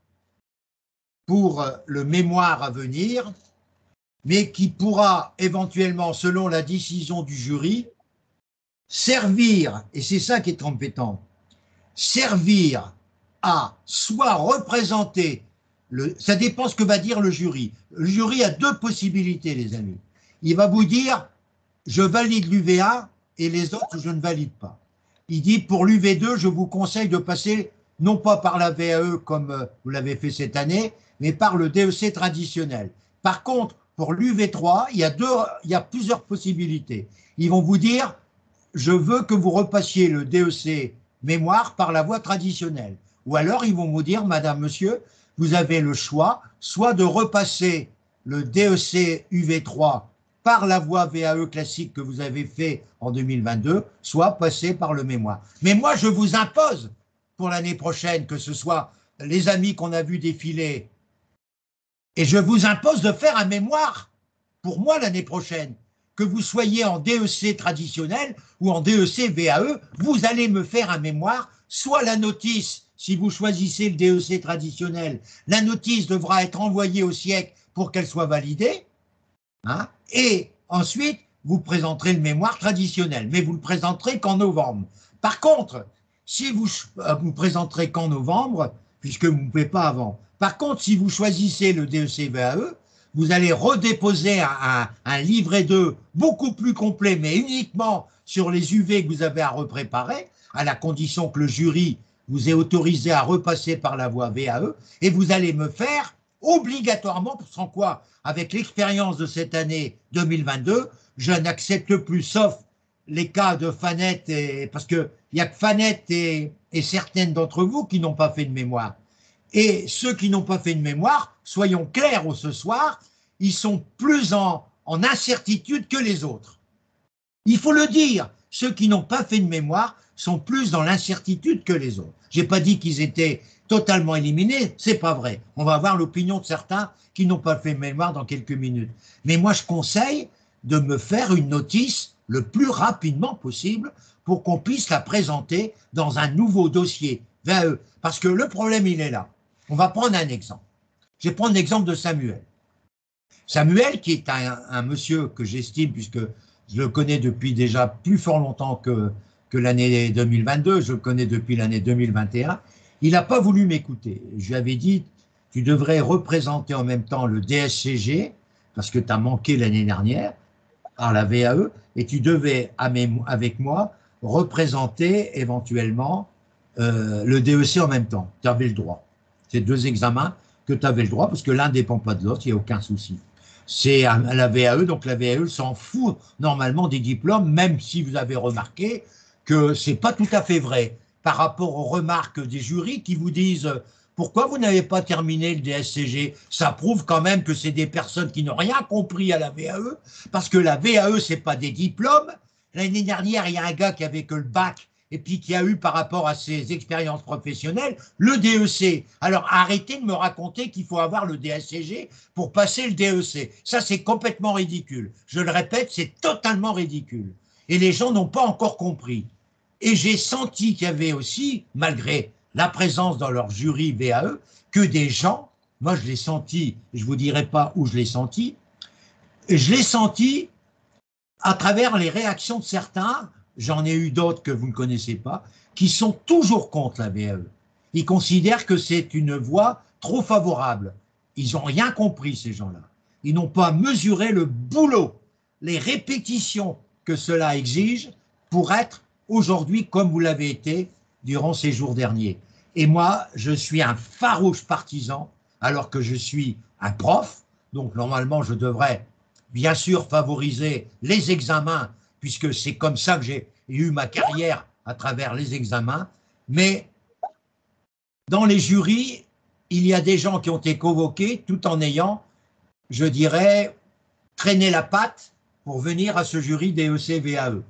pour le mémoire à venir, mais qui pourra éventuellement, selon la décision du jury, servir, et c'est ça qui est embêtant, servir à soit représenter, ça dépend ce que va dire le jury. Le jury a 2 possibilités, les amis. Il va vous dire, je valide l'UV1 et les autres, je ne valide pas. Il dit, pour l'UV2, je vous conseille de passer, non pas par la VAE comme vous l'avez fait cette année, mais par le DEC traditionnel. Par contre, pour l'UV3, il y a plusieurs possibilités. Ils vont vous dire, je veux que vous repassiez le DEC mémoire par la voie traditionnelle. Ou alors, ils vont vous dire, madame, monsieur, vous avez le choix, soit de repasser le DEC UV3 par la voie VAE classique que vous avez fait en 2022, soit passer par le mémoire. Mais moi, je vous impose pour l'année prochaine, que ce soit les amis qu'on a vus défiler, et je vous impose de faire un mémoire pour moi l'année prochaine. Que vous soyez en DEC traditionnel ou en DEC VAE, vous allez me faire un mémoire, soit la notice, si vous choisissez le DEC traditionnel, la notice devra être envoyée au SIEC pour qu'elle soit validée, hein, et ensuite, vous présenterez le mémoire traditionnel, mais vous le présenterez qu'en novembre. Par contre, si vous présenterez qu'en novembre, puisque vous ne pouvez pas avant. Par contre, si vous choisissez le DEC VAE, vous allez redéposer un livret 2 beaucoup plus complet, mais uniquement sur les UV que vous avez à repréparer, à la condition que le jury vous ait autorisé à repasser par la voie VAE, et vous allez me faire obligatoirement, sans quoi, avec l'expérience de cette année 2022, je n'accepte plus, sauf les cas de Fanette, parce qu'il n'y a que Fanette et certaines d'entre vous qui n'ont pas fait de mémoire. Et ceux qui n'ont pas fait de mémoire, soyons clairs ce soir, ils sont plus en incertitude que les autres. Il faut le dire, ceux qui n'ont pas fait de mémoire sont plus dans l'incertitude que les autres. Je n'ai pas dit qu'ils étaient totalement éliminés, c'est pas vrai. On va avoir l'opinion de certains qui n'ont pas fait de mémoire dans quelques minutes. Mais moi, je conseille de me faire une notice le plus rapidement possible pour qu'on puisse la présenter dans un nouveau dossier VAE. Parce que le problème, il est là. On va prendre un exemple. Je vais prendre l'exemple de Samuel. Samuel, qui est un monsieur que j'estime, puisque je le connais depuis déjà plus fort longtemps que l'année 2022, je le connais depuis l'année 2021. Il n'a pas voulu m'écouter. Je lui avais dit, tu devrais représenter en même temps le DSCG, parce que tu as manqué l'année dernière, par la VAE, et tu devais, avec moi, représenter éventuellement le DEC en même temps. Tu avais le droit. C'est deux examens que tu avais le droit, parce que l'un ne dépend pas de l'autre, il n'y a aucun souci. C'est à la VAE, donc la VAE s'en fout normalement des diplômes, même si vous avez remarqué que ce n'est pas tout à fait vrai par rapport aux remarques des jurys qui vous disent pourquoi vous n'avez pas terminé le DSCG. Ça prouve quand même que c'est des personnes qui n'ont rien compris à la VAE, parce que la VAE, ce n'est pas des diplômes. L'année dernière, il y a un gars qui avait que le bac et puis qui a eu par rapport à ses expériences professionnelles le DEC. Alors arrêtez de me raconter qu'il faut avoir le DSCG pour passer le DEC. Ça, c'est complètement ridicule. Je le répète, c'est totalement ridicule. Et les gens n'ont pas encore compris. Et j'ai senti qu'il y avait aussi, malgré la présence dans leur jury VAE, que des gens, moi je l'ai senti, je ne vous dirai pas où je l'ai senti à travers les réactions de certains, j'en ai eu d'autres que vous ne connaissez pas, qui sont toujours contre la VAE. Ils considèrent que c'est une voie trop favorable. Ils n'ont rien compris, ces gens-là. Ils n'ont pas mesuré le boulot, les répétitions que cela exige pour être aujourd'hui comme vous l'avez été durant ces jours derniers. Et moi, je suis un farouche partisan, alors que je suis un prof, donc normalement je devrais bien sûr favoriser les examens, puisque c'est comme ça que j'ai eu ma carrière à travers les examens, mais dans les jurys, il y a des gens qui ont été convoqués tout en ayant, je dirais, traîné la patte pour venir à ce jury DEC-VAE.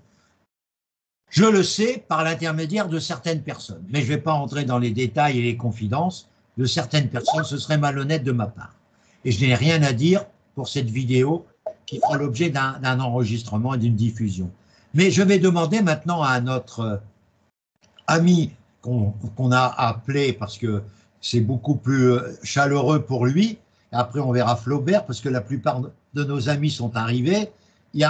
Je le sais par l'intermédiaire de certaines personnes, mais je ne vais pas entrer dans les détails et les confidences de certaines personnes, ce serait malhonnête de ma part. Et je n'ai rien à dire pour cette vidéo qui fera l'objet d'un enregistrement et d'une diffusion. Mais je vais demander maintenant à notre ami qu'on a appelé parce que c'est beaucoup plus chaleureux pour lui. Après, on verra Flaubert parce que la plupart de nos amis sont arrivés. Il y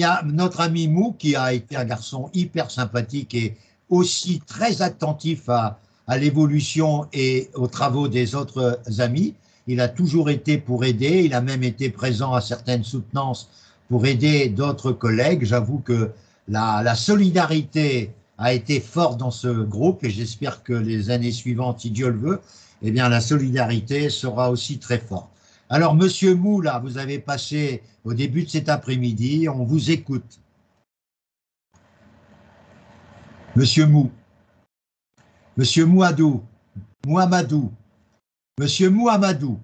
a notre ami Mou qui a été un garçon hyper sympathique et aussi très attentif à l'évolution et aux travaux des autres amis. Il a toujours été pour aider, il a même été présent à certaines soutenances pour aider d'autres collègues. J'avoue que la solidarité a été forte dans ce groupe et j'espère que les années suivantes, si Dieu le veut, eh bien la solidarité sera aussi très forte. Alors, Monsieur Mou, là, vous avez passé au début de cet après-midi, on vous écoute. Monsieur Mou, Monsieur Mouamadou, Monsieur Mouamadou,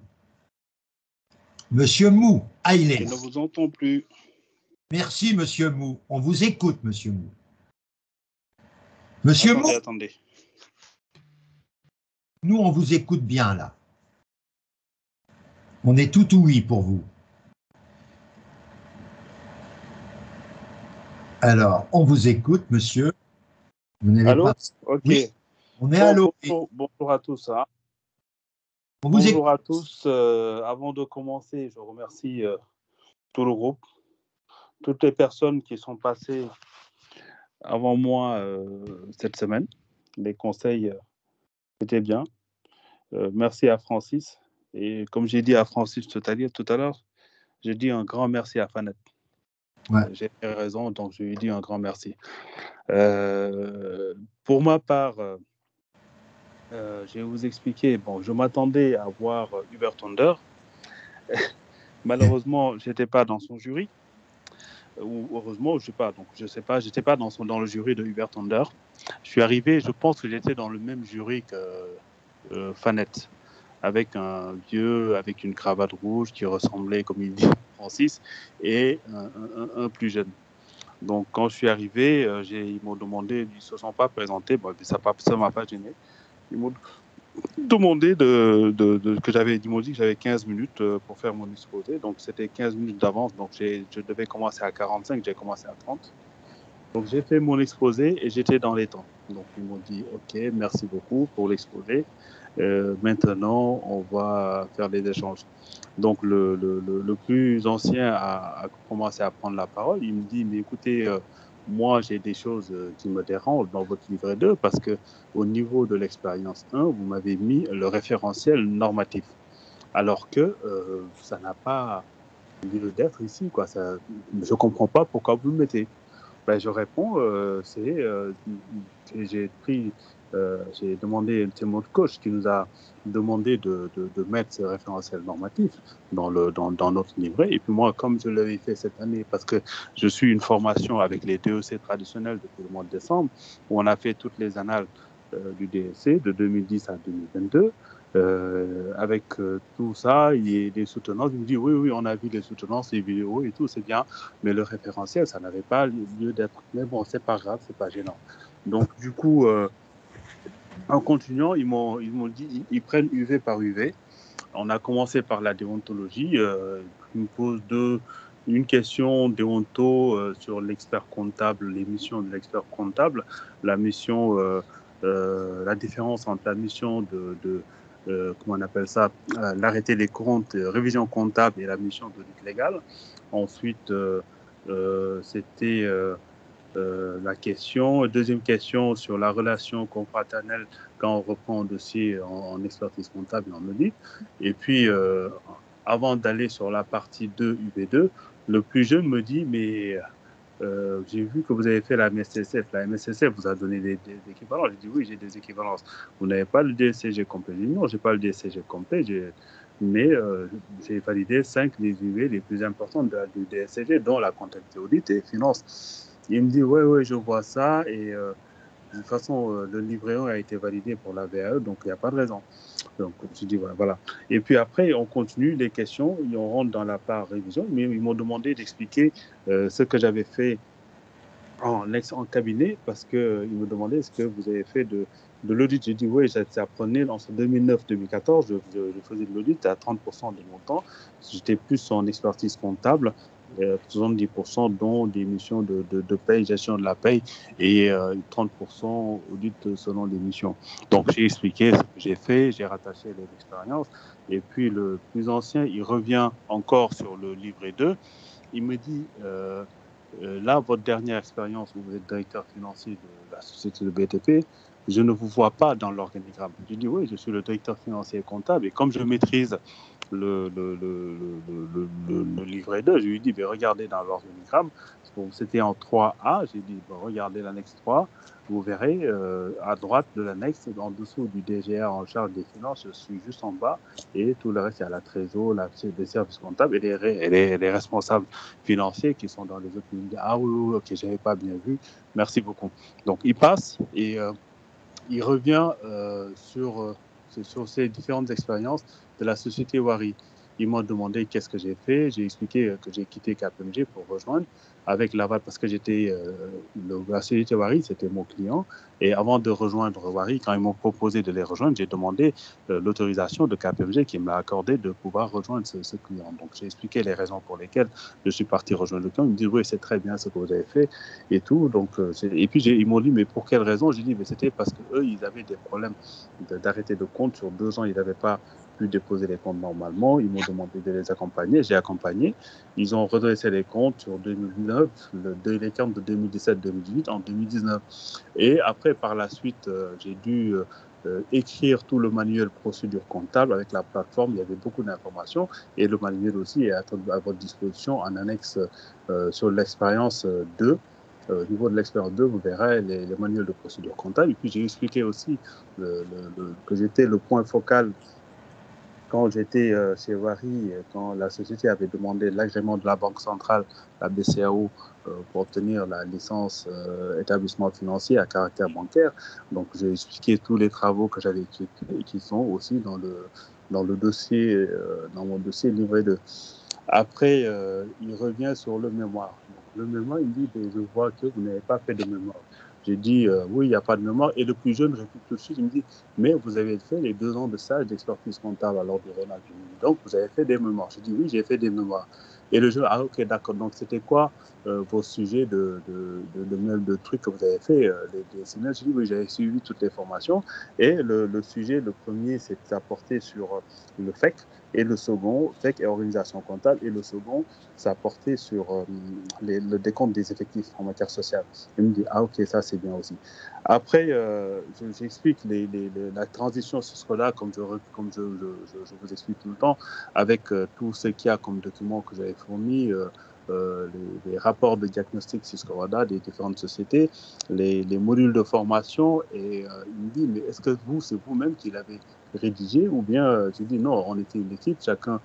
Monsieur Mou, Aïlé. Je ne vous entends plus. Merci, Monsieur Mou. On vous écoute, Monsieur Mou. Monsieur Mou. Attendez. Nous, on vous écoute bien, là. On est tout ouïe pour vous. Alors, on vous écoute, monsieur. Vous n'avez Allô? pas... Ok. Oui, on est à l'eau. Bonjour à tous. Hein. On vous écoute. Bonjour à tous. Avant de commencer, je remercie tout le groupe, toutes les personnes qui sont passées avant moi cette semaine. Les conseils étaient bien. Merci à Francis. Et comme j'ai dit à Francis tout à l'heure, j'ai dit un grand merci à Fanette. Ouais. J'ai raison, donc je lui ai dit un grand merci. Pour ma part, je vais vous expliquer. Bon, je m'attendais à voir Hubert Thunder. Malheureusement, je n'étais pas dans son jury. Ou heureusement, je sais pas. Donc, je sais pas. J'étais pas dans le jury de Hubert Thunder. Je suis arrivé. Je pense que j'étais dans le même jury que Fanette, avec un vieux, avec une cravate rouge qui ressemblait, comme il dit Francis, et un plus jeune. Donc, quand je suis arrivé, ils m'ont demandé, ils ne se sont pas présentés, bon, ça ne m'a pas gêné. Ils m'ont demandé ils m'ont dit que j'avais 15 minutes pour faire mon exposé. Donc, c'était 15 minutes d'avance. Donc, je devais commencer à 45, j'ai commencé à 30. Donc, j'ai fait mon exposé et j'étais dans les temps. Donc, ils m'ont dit, OK, merci beaucoup pour l'exposé. Maintenant, on va faire les échanges. Donc, le plus ancien a commencé à prendre la parole. Il me dit, mais écoutez, moi, j'ai des choses qui me dérangent dans votre livret 2 parce que au niveau de l'expérience 1, vous m'avez mis le référentiel normatif, alors que ça n'a pas lieu d'être ici, quoi. Ça, je comprends pas pourquoi vous le mettez. Ben, je réponds, j'ai demandé, c'est mon coach qui nous a demandé de mettre ce référentiel normatif dans notre livret. Et puis moi, comme je l'avais fait cette année, parce que je suis une formation avec les DEC traditionnels depuis le mois de décembre, où on a fait toutes les annales du DEC de 2010 à 2022. Avec tout ça, il y a des soutenances. Il me dit oui, on a vu les soutenances, les vidéos et tout, c'est bien, mais le référentiel, ça n'avait pas lieu d'être. Mais bon, c'est pas grave, c'est pas gênant. Donc, du coup, en continuant, ils m'ont dit, ils prennent UV par UV. On a commencé par la déontologie. Ils me posent une question déonto sur l'expert comptable, les missions de l'expert comptable, la mission, la différence entre la mission comment on appelle ça, l'arrêté des comptes, révision comptable et la mission d'audit légal. Ensuite, c'était la deuxième question sur la relation confraternelle quand on reprend un dossier en expertise comptable et en audit. Et puis, avant d'aller sur la partie 2, UB2, le plus jeune me dit, mais j'ai vu que vous avez fait la MSSF. La MSSF vous a donné des équivalences. J'ai dit, oui, j'ai des équivalences. Vous n'avez pas le DSCG complet. J'ai dit, non, je n'ai pas le DSCG complet, mais j'ai validé 5 des UV les plus importantes du DSCG, dont la comptabilité audit et finance. Il me dit, oui, je vois ça. Et de toute façon, le livret 1 a été validé pour la VAE, donc il n'y a pas de raison. Donc, je dis, voilà. Et puis après, on continue les questions, et on rentre dans la part révision, mais ils m'ont demandé d'expliquer ce que j'avais fait en cabinet, parce qu'ils me demandaient est-ce que vous avez fait de l'audit. J'ai dit, oui, j'apprenais entre 2009-2014, je faisais de l'audit à 30% de mon temps. J'étais plus en expertise comptable, 70% dont des missions de paye, gestion de la paye, et 30% audit selon les missions. Donc, j'ai expliqué ce que j'ai fait, j'ai rattaché les expériences. Et puis, le plus ancien, il revient encore sur le livret 2. Il me dit, là, votre dernière expérience, où vous êtes directeur financier de la société de BTP, je ne vous vois pas dans l'organigramme. Je dis oui, je suis le directeur financier et comptable, et comme je maîtrise le livret 2, je lui dis, regardez dans l'organigramme, c'était en 3A, j'ai dit, regardez l'annexe 3, vous verrez à droite de l'annexe, en dessous du DGA en charge des finances, je suis juste en bas, et tout le reste, il y a la trésor, des services comptables et les responsables financiers qui sont dans les autres pays. Ah oui, ok, j'avais pas bien vu, merci beaucoup. Donc il passe et il revient sur ces différentes expériences de la société Wari. Ils m'ont demandé qu'est-ce que j'ai fait. J'ai expliqué que j'ai quitté KPMG pour rejoindre avec l'aval parce que la société Wari, c'était mon client. Et avant de rejoindre Wari, quand ils m'ont proposé de les rejoindre, j'ai demandé l'autorisation de KPMG qui me l'a accordé de pouvoir rejoindre ce client. Donc j'ai expliqué les raisons pour lesquelles je suis parti rejoindre le client. Ils me disent oui, c'est très bien ce que vous avez fait et tout. Donc, et puis ils m'ont dit mais pour quelle raison? J'ai dit mais c'était parce qu'eux, ils avaient des problèmes d'arrêter de compte. Sur 2 ans, ils n'avaient pas pu déposer les comptes normalement. Ils m'ont demandé de les accompagner. J'ai accompagné. Ils ont redressé les comptes sur 2019, les comptes de 2017-2018 en 2019. Et après, par la suite, j'ai dû écrire tout le manuel procédure comptable avec la plateforme. Il y avait beaucoup d'informations et le manuel aussi est à votre disposition en annexe sur l'expérience 2. Au niveau de l'expérience 2, vous verrez les manuels de procédure comptable. Et puis, j'ai expliqué aussi que j'étais le point focal quand j'étais chez Wari, quand la société avait demandé l'agrément de la Banque centrale, la BCAO, pour obtenir la licence établissement financier à caractère bancaire. Donc, j'ai expliqué tous les travaux que j'avais effectués qui sont aussi dans le dossier, dans mon dossier livret 2. Après, il revient sur le mémoire. Donc, le mémoire, il me dit, je vois que vous n'avez pas fait de mémoire. J'ai dit, oui, il n'y a pas de mémoire. Et le plus jeune réplique tout de suite, il me dit, mais vous avez fait les 2 ans de stage d'expertise comptable alors de Ronald. Donc, vous avez fait des mémoires. J'ai dit, oui, j'ai fait des mémoires. Et le jeune, ah ok, d'accord. Donc, c'était quoi vos sujets de trucs que vous avez fait, les séminaires? J'ai dit, oui, j'avais suivi toutes les formations. Et le sujet, le premier, c'est apporté sur le FEC, Et le second, tech et organisation comptable. Et le second, ça portait sur le décompte des effectifs en matière sociale. Il me dit, ah ok, ça c'est bien aussi. Après, j'explique la transition sur ce là comme je vous explique tout le temps, avec tout ce qu'il y a comme documents que j'avais fournis, les rapports de diagnostic Cisco-Wada des différentes sociétés, les modules de formation. Et il me dit, mais est-ce que c'est vous-même qui l'avez rédigé, ou bien j'ai dit non, on était une équipe, chacun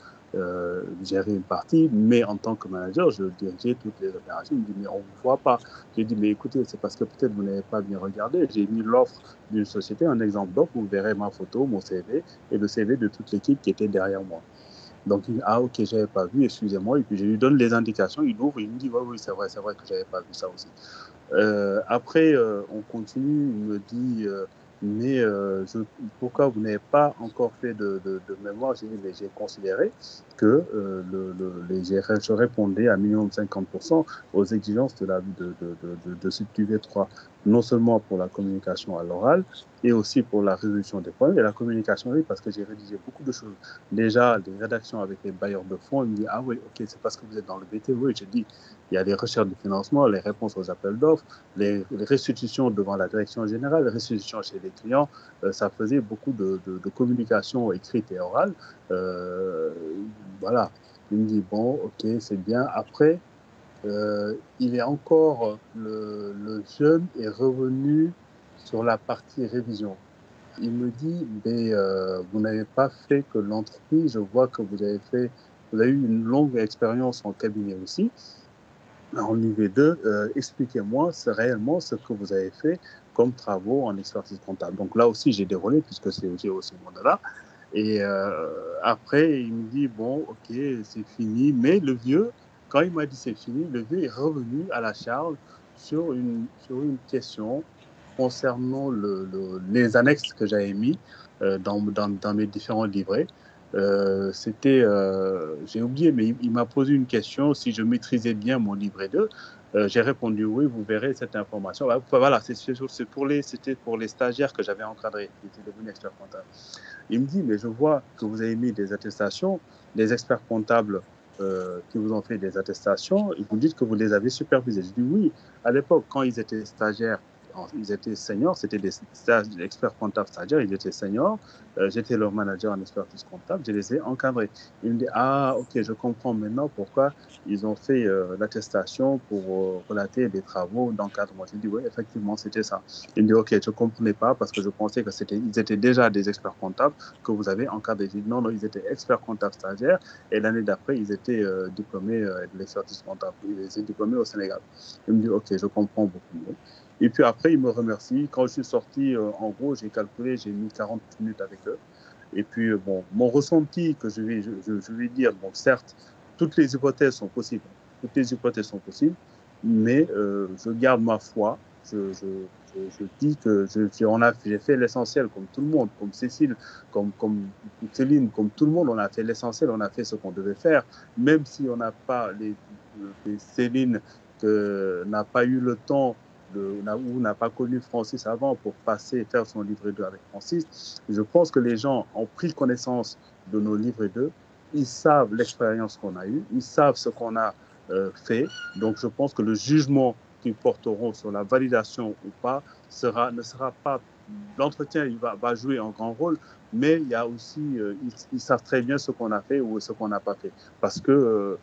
gérait une partie, mais en tant que manager, je dirigeais toutes les opérations. Il me dit, mais on ne vous voit pas. J'ai dit, mais écoutez, c'est parce que peut-être vous n'avez pas bien regardé. J'ai mis l'offre d'une société, un exemple d'offre, vous verrez ma photo, mon CV et le CV de toute l'équipe qui était derrière moi. Donc, il dit, ah ok, je n'avais pas vu, excusez-moi. Et puis, je lui donne les indications, il ouvre, il me dit, oui, c'est vrai que je n'avais pas vu ça aussi. Après, on continue, il me dit, mais pourquoi vous n'avez pas encore fait de mémoire? J'ai dit, mais j'ai considéré que je répondais à minimum 50% aux exigences de ce QV3, non seulement pour la communication à l'oral, et aussi pour la résolution des problèmes. Et la communication, oui, parce que j'ai rédigé beaucoup de choses. Déjà, des rédactions avec les bailleurs de fonds, il me dit, ah oui, ok, c'est parce que vous êtes dans le BT. Oui, je dis, il y a les recherches de financement, les réponses aux appels d'offres, les restitutions devant la direction générale, les restitutions chez les clients. Ça faisait beaucoup de communication écrite et orale. Voilà. Il me dit, bon, ok, c'est bien. Après, il est encore, le jeune est revenu sur la partie révision. Il me dit, mais vous n'avez pas fait que l'entreprise, je vois que vous avez eu une longue expérience en cabinet aussi, en UV2, expliquez-moi réellement ce que vous avez fait comme travaux en expertise comptable. Donc là aussi, j'ai déroulé, puisque j'ai aussi ce monde-là. Et après, il me dit, bon, ok, c'est fini. Mais le vieux, quand il m'a dit c'est fini, le vieux est revenu à la charge sur une question concernant les annexes que j'avais mis dans mes différents livrets. J'ai oublié, mais il m'a posé une question, si je maîtrisais bien mon livret 2. J'ai répondu oui, vous verrez cette information. Voilà, c'était pour les stagiaires que j'avais encadrés, qui étaient devenus experts comptables. Il me dit, mais je vois que vous avez mis des attestations, les experts comptables qui vous ont fait des attestations, et vous dites que vous les avez supervisés. Je dis oui, à l'époque, quand ils étaient stagiaires, ils étaient seniors, c'était des experts comptables stagiaires, ils étaient seniors, j'étais leur manager en expertise comptable, je les ai encadrés. Il me dit, ah ok, je comprends maintenant pourquoi ils ont fait l'attestation pour relater des travaux d'encadrement. Je dis oui, effectivement, c'était ça. Il me dit, ok, je ne comprenais pas parce que je pensais qu'ils étaient déjà des experts comptables que vous avez encadrés. Je dis non, ils étaient experts comptables stagiaires et l'année d'après, ils étaient diplômés de l'expertise comptable. Ils étaient diplômés au Sénégal. Il me dit, ok, je comprends beaucoup mieux. Et puis après, il me remercie. Quand je suis sorti, en gros, j'ai calculé, j'ai mis 40 minutes avec eux. Et puis, bon, mon ressenti que je vais dire, bon, certes, toutes les hypothèses sont possibles. Toutes les hypothèses sont possibles, mais je garde ma foi. Je dis que j'ai fait l'essentiel comme tout le monde, comme Cécile, comme Céline, comme tout le monde, on a fait l'essentiel, on a fait ce qu'on devait faire, même si on n'a pas les Céline n'a pas eu le temps ou n'a pas connu Francis avant pour faire son livret 2 avec Francis. Je pense que les gens ont pris connaissance de nos livrets 2, ils savent l'expérience qu'on a eue, ils savent ce qu'on a fait. Donc je pense que le jugement qu'ils porteront sur la validation ou pas ne sera pas... L'entretien, il va jouer un grand rôle, mais il y a aussi, ils savent très bien ce qu'on a fait ou ce qu'on n'a pas fait. Parce que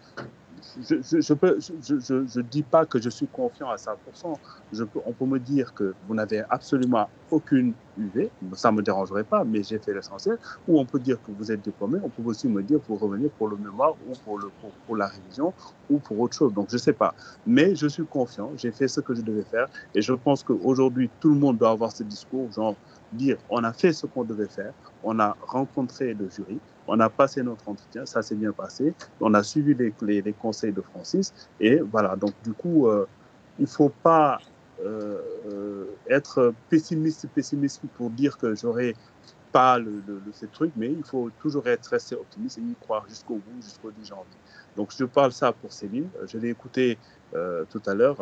je dis pas que je suis confiant à 100%. On peut me dire que vous n'avez absolument aucune UV, ça ne me dérangerait pas, mais j'ai fait l'essentiel. Ou on peut dire que vous êtes diplômé, on peut aussi me dire pour revenir pour le mémoire ou pour la révision ou pour autre chose. Donc je ne sais pas. Mais je suis confiant, j'ai fait ce que je devais faire et je pense qu'aujourd'hui, tout le monde doit avoir ce discours, genre dire on a fait ce qu'on devait faire, on a rencontré le jury, on a passé notre entretien, ça s'est bien passé, on a suivi les conseils de Francis, et voilà, donc du coup, il ne faut pas être pessimiste pour dire que j'aurais pas ces trucs, mais il faut toujours rester optimiste et y croire jusqu'au bout, jusqu'au 10 janvier. Donc, je parle ça pour Céline. Je l'ai écouté tout à l'heure,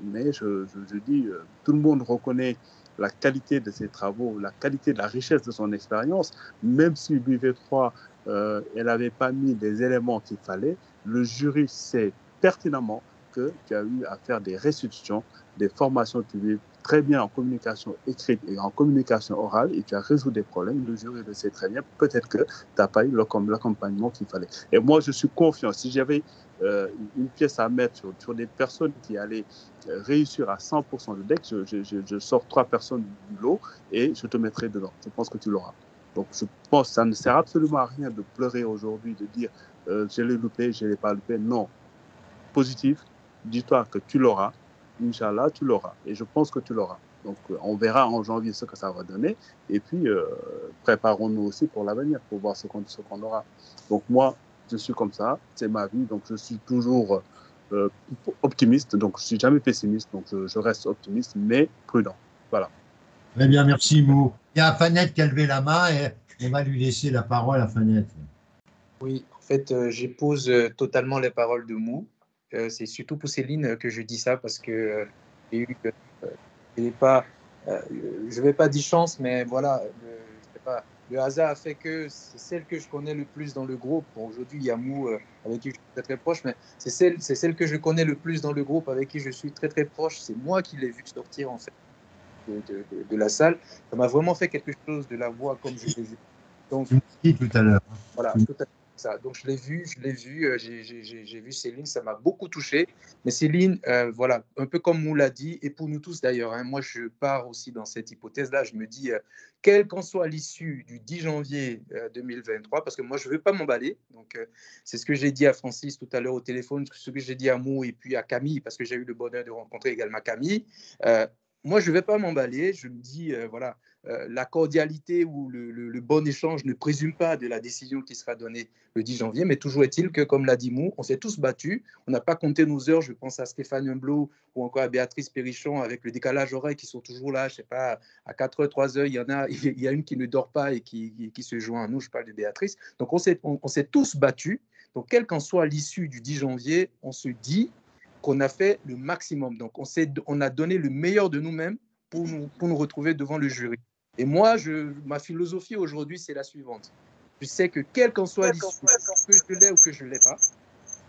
mais je dis, tout le monde reconnaît la qualité de ses travaux, la qualité de la richesse de son expérience. Même si l'UV3, elle n'avait pas mis les éléments qu'il fallait, le jury sait pertinemment que tu as eu à faire des restitutions, des formations publiques très bien en communication écrite et en communication orale, et tu as résolu des problèmes. Le jury le sait très bien. Peut-être que tu n'as pas eu l'accompagnement qu'il fallait. Et moi, je suis confiant. Si j'avais une pièce à mettre sur des personnes qui allaient réussir à 100% le deck, je sors 3 personnes du lot et je te mettrai dedans. Je pense que tu l'auras. Donc, je pense que ça ne sert absolument à rien de pleurer aujourd'hui, de dire je l'ai loupé, je ne l'ai pas loupé. Non. Positif, dis-toi que tu l'auras. Inch'Allah, tu l'auras. Et je pense que tu l'auras. Donc, on verra en janvier ce que ça va donner. Et puis, préparons-nous aussi pour l'avenir, pour voir ce qu'on aura. Donc, moi, je suis comme ça. C'est ma vie. Donc, je suis toujours optimiste. Donc, je ne suis jamais pessimiste. Donc, je reste optimiste, mais prudent. Voilà. Très bien, merci Mou. Il y a Fanette qui a levé la main et on va lui laisser la parole à Fanette. Oui, en fait, j'épouse totalement les paroles de Mou. C'est surtout pour Céline que je dis ça parce que j'ai eu, je ne vais pas dire chance, mais voilà, le hasard a fait que c'est celle que je connais le plus dans le groupe. Bon, aujourd'hui, il y a Mou avec qui je suis très très proche, mais c'est celle que je connais le plus dans le groupe, avec qui je suis très très proche. C'est moi qui l'ai vu sortir en fait de la salle. Ça m'a vraiment fait quelque chose de la voir comme je l'ai vu. Donc, tu m'as dit tout à l'heure. Voilà, tout à fait ça. Donc je l'ai vu, j'ai vu Céline, ça m'a beaucoup touché. Mais Céline, voilà, un peu comme Mou l'a dit, et pour nous tous d'ailleurs, hein, moi je pars aussi dans cette hypothèse-là, je me dis, quelle qu'en soit l'issue du 10 janvier 2023, parce que moi je ne veux pas m'emballer, donc c'est ce que j'ai dit à Francis tout à l'heure au téléphone, ce que j'ai dit à Mou et puis à Camille, parce que j'ai eu le bonheur de rencontrer également Camille. Moi je ne vais pas m'emballer, je me dis, voilà, la cordialité ou le bon échange ne présume pas de la décision qui sera donnée le 10 janvier, mais toujours est-il que, comme l'a dit Mou, on s'est tous battus, on n'a pas compté nos heures, je pense à Stéphane Humblot ou encore à Béatrice Périchon avec le décalage horaire qui sont toujours là, je ne sais pas, à 4h, 3h, il y a une qui ne dort pas et qui se joint à nous, je parle de Béatrice. Donc on s'est tous battus, donc quelle qu'en soit l'issue du 10 janvier, on se dit qu'on a fait le maximum, donc on a donné le meilleur de nous-mêmes pour nous retrouver devant le jury. Et moi, ma philosophie aujourd'hui, c'est la suivante. Je sais que quel qu'en soit l'issue, que je l'ai ou que je ne l'ai pas,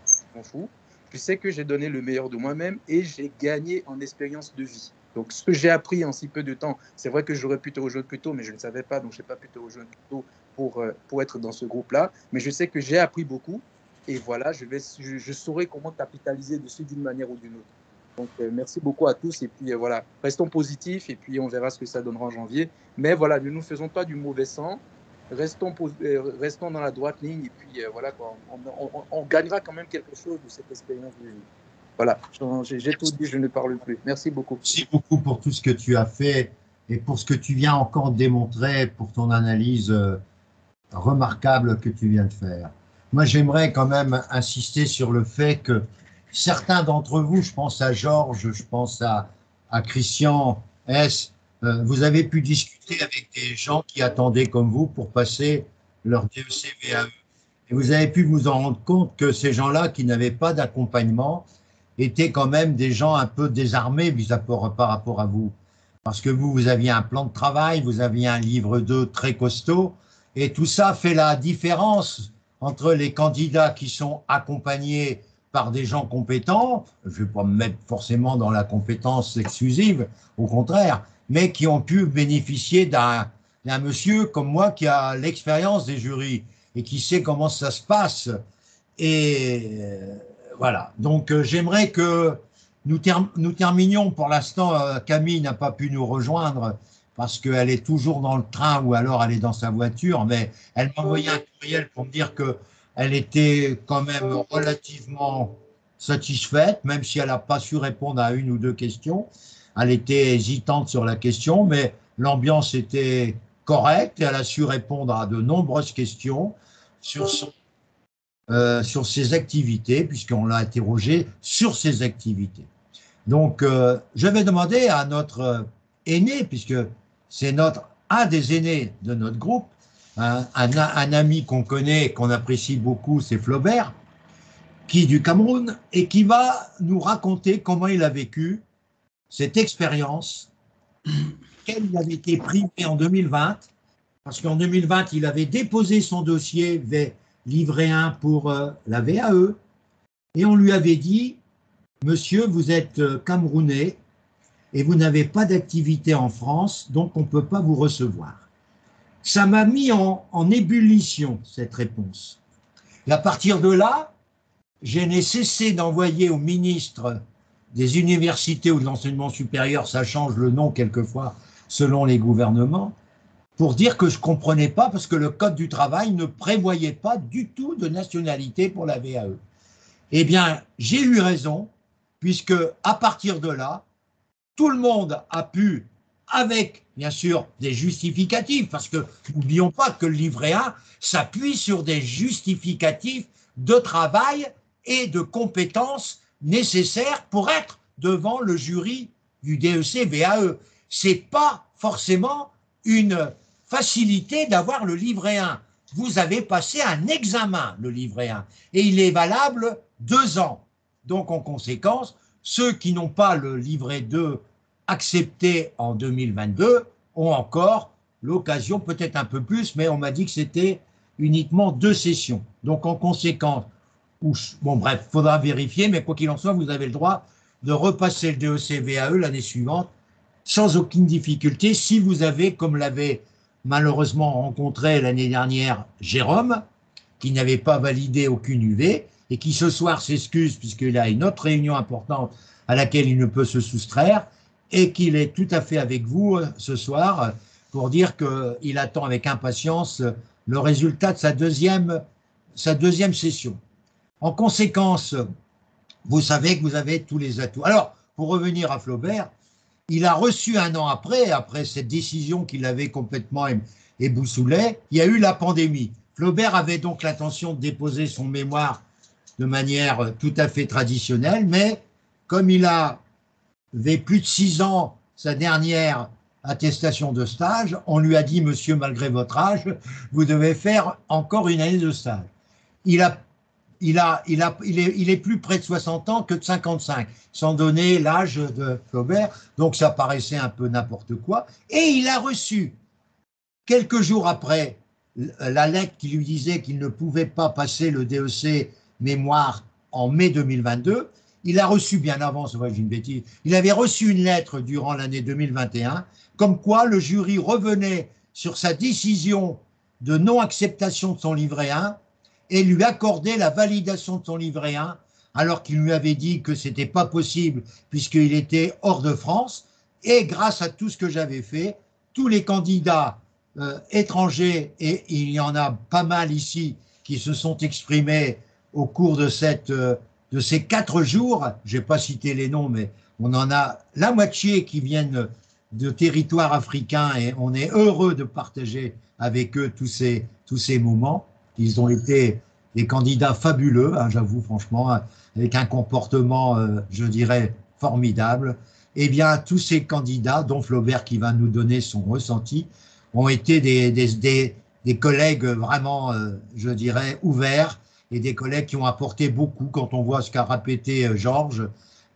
je m'en fous. Je sais que j'ai donné le meilleur de moi-même et j'ai gagné en expérience de vie. Donc, ce que j'ai appris en si peu de temps, c'est vrai que j'aurais pu te rejoindre plus tôt, mais je ne savais pas, donc je n'ai pas pu te rejoindre plus tôt pour être dans ce groupe-là. Mais je sais que j'ai appris beaucoup et voilà, je saurai comment capitaliser dessus d'une manière ou d'une autre. Donc, merci beaucoup à tous et puis voilà, restons positifs et puis on verra ce que ça donnera en janvier. Mais voilà, ne nous faisons pas du mauvais sang, restons dans la droite ligne et puis voilà, quoi, on gagnera quand même quelque chose de cette expérience de vie. Voilà, j'ai tout dit, je ne parle plus. Merci beaucoup. Merci beaucoup pour tout ce que tu as fait et pour ce que tu viens encore démontrer, pour ton analyse remarquable que tu viens de faire. Moi, j'aimerais quand même insister sur le fait que certains d'entre vous, je pense à Georges, je pense à Christian S., vous avez pu discuter avec des gens qui attendaient comme vous pour passer leur DEC VAE. Et vous avez pu vous en rendre compte que ces gens-là qui n'avaient pas d'accompagnement étaient quand même des gens un peu désarmés par rapport à vous. Parce que vous aviez un plan de travail, vous aviez un livre 2 très costaud, et tout ça fait la différence entre les candidats qui sont accompagnés par des gens compétents, je ne vais pas me mettre forcément dans la compétence exclusive, au contraire, mais qui ont pu bénéficier d'un monsieur comme moi qui a l'expérience des jurys et qui sait comment ça se passe. Et voilà, donc j'aimerais que nous terminions. Pour l'instant, Camille n'a pas pu nous rejoindre parce qu'elle est toujours dans le train ou alors elle est dans sa voiture, mais elle m'a envoyé un courriel pour me dire qu'elle était quand même relativement satisfaite, même si elle n'a pas su répondre à une ou deux questions. Elle était hésitante sur la question, mais l'ambiance était correcte et elle a su répondre à de nombreuses questions sur ses activités, puisqu'on l'a interrogé sur ses activités. Donc, je vais demander à notre aîné, puisque c'est un des aînés de notre groupe, un ami qu'on connaît, qu'on apprécie beaucoup, c'est Flaubert, qui est du Cameroun et qui va nous raconter comment il a vécu cette expérience, qu'elle avait été primée en 2020, parce qu'en 2020, il avait déposé son dossier livret 1 pour la VAE, et on lui avait dit, monsieur, vous êtes camerounais et vous n'avez pas d'activité en France, donc on ne peut pas vous recevoir. Ça m'a mis en ébullition, cette réponse. Et à partir de là, je n'ai cessé d'envoyer au ministre des universités ou de l'enseignement supérieur, ça change le nom quelquefois selon les gouvernements, pour dire que je ne comprenais pas parce que le Code du travail ne prévoyait pas du tout de nationalité pour la VAE. Eh bien, j'ai eu raison, puisque à partir de là, tout le monde a pu, avec bien sûr des justificatifs, parce que n'oublions pas que le livret A s'appuie sur des justificatifs de travail et de compétences nécessaires pour être devant le jury du DEC VAE. C'est pas forcément une facilité d'avoir le livret 1. Vous avez passé un examen, le livret 1, et il est valable 2 ans. Donc, en conséquence, ceux qui n'ont pas le livret 2 accepté en 2022 ont encore l'occasion, peut-être un peu plus, mais on m'a dit que c'était uniquement 2 sessions. Donc, en conséquence, bon bref, il faudra vérifier, mais quoi qu'il en soit, vous avez le droit de repasser le DEC VAE l'année suivante sans aucune difficulté si vous avez, comme l'avait malheureusement rencontré l'année dernière Jérôme, qui n'avait pas validé aucune UV et qui ce soir s'excuse puisqu'il a une autre réunion importante à laquelle il ne peut se soustraire et qu'il est tout à fait avec vous ce soir pour dire qu'il attend avec impatience le résultat de sa deuxième session. En conséquence, vous savez que vous avez tous les atouts. Alors, pour revenir à Flaubert, il a reçu 1 an après cette décision qu'il avait complètement éboussolée, il y a eu la pandémie. Flaubert avait donc l'intention de déposer son mémoire de manière tout à fait traditionnelle, mais comme il avait plus de 6 ans sa dernière attestation de stage, on lui a dit, monsieur, malgré votre âge, vous devez faire encore une année de stage. Il est plus près de 60 ans que de 55, sans donner l'âge de Flaubert, donc ça paraissait un peu n'importe quoi. Et il a reçu, quelques jours après, la lettre qui lui disait qu'il ne pouvait pas passer le DEC mémoire en mai 2022. Il a reçu bien avant, c'est vrai que j'ai une bêtise, il avait reçu une lettre durant l'année 2021, comme quoi le jury revenait sur sa décision de non-acceptation de son livret 1 et lui accordait la validation de son livret 1, alors qu'il lui avait dit que ce n'était pas possible puisqu'il était hors de France. Et grâce à tout ce que j'avais fait, tous les candidats étrangers, et il y en a pas mal ici qui se sont exprimés au cours de ces 4 jours, je n'ai pas cité les noms, mais on en a la moitié qui viennent de territoires africains et on est heureux de partager avec eux tous ces moments. Ils ont été des candidats fabuleux, hein, j'avoue franchement, avec un comportement, je dirais, formidable. Eh bien, tous ces candidats, dont Flaubert qui va nous donner son ressenti, ont été des collègues vraiment, je dirais, ouverts et des collègues qui ont apporté beaucoup quand on voit ce qu'a répété Georges,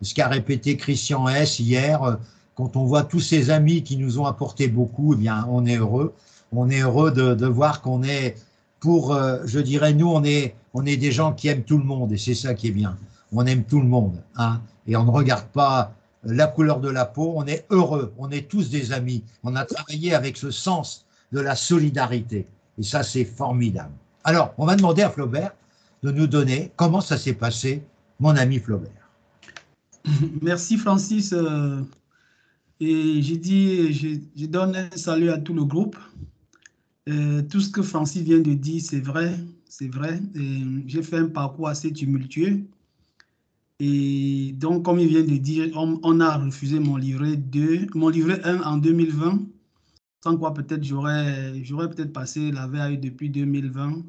ce qu'a répété Christian S. hier, quand on voit tous ces amis qui nous ont apporté beaucoup, eh bien, on est heureux. On est heureux de voir qu'on est... je dirais, nous, on est des gens qui aiment tout le monde et c'est ça qui est bien. On aime tout le monde, hein, et on ne regarde pas la couleur de la peau, on est heureux, on est tous des amis. On a travaillé avec ce sens de la solidarité et ça, c'est formidable. Alors, on va demander à Flaubert de nous donner comment ça s'est passé, mon ami Flaubert. Merci Francis. Et je donne un salut à tout le groupe. Tout ce que Francis vient de dire, c'est vrai, c'est vrai. J'ai fait un parcours assez tumultueux. Et donc, comme il vient de dire, on a refusé mon livret 1 en 2020, sans quoi peut-être j'aurais peut-être passé la VAE depuis 2020.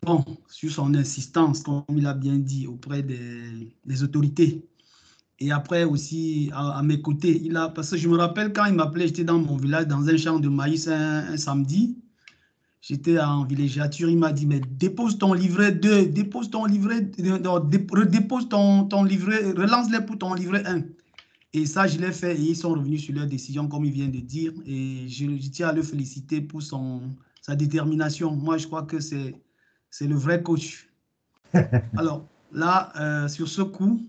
Bon, sur son insistance, comme il a bien dit, auprès des autorités. Et après aussi, à mes côtés, parce que je me rappelle quand il m'appelait, j'étais dans mon village, dans un champ de maïs un samedi. J'étais en villégiature, il m'a dit, mais dépose ton livret 2, dépose ton livret, non, redépose ton livret, relance-les pour ton livret 1. Et ça, je l'ai fait et ils sont revenus sur leur décision, comme il vient de dire. Et je tiens à le féliciter pour sa détermination. Moi, je crois que c'est le vrai coach. Alors là, sur ce coup,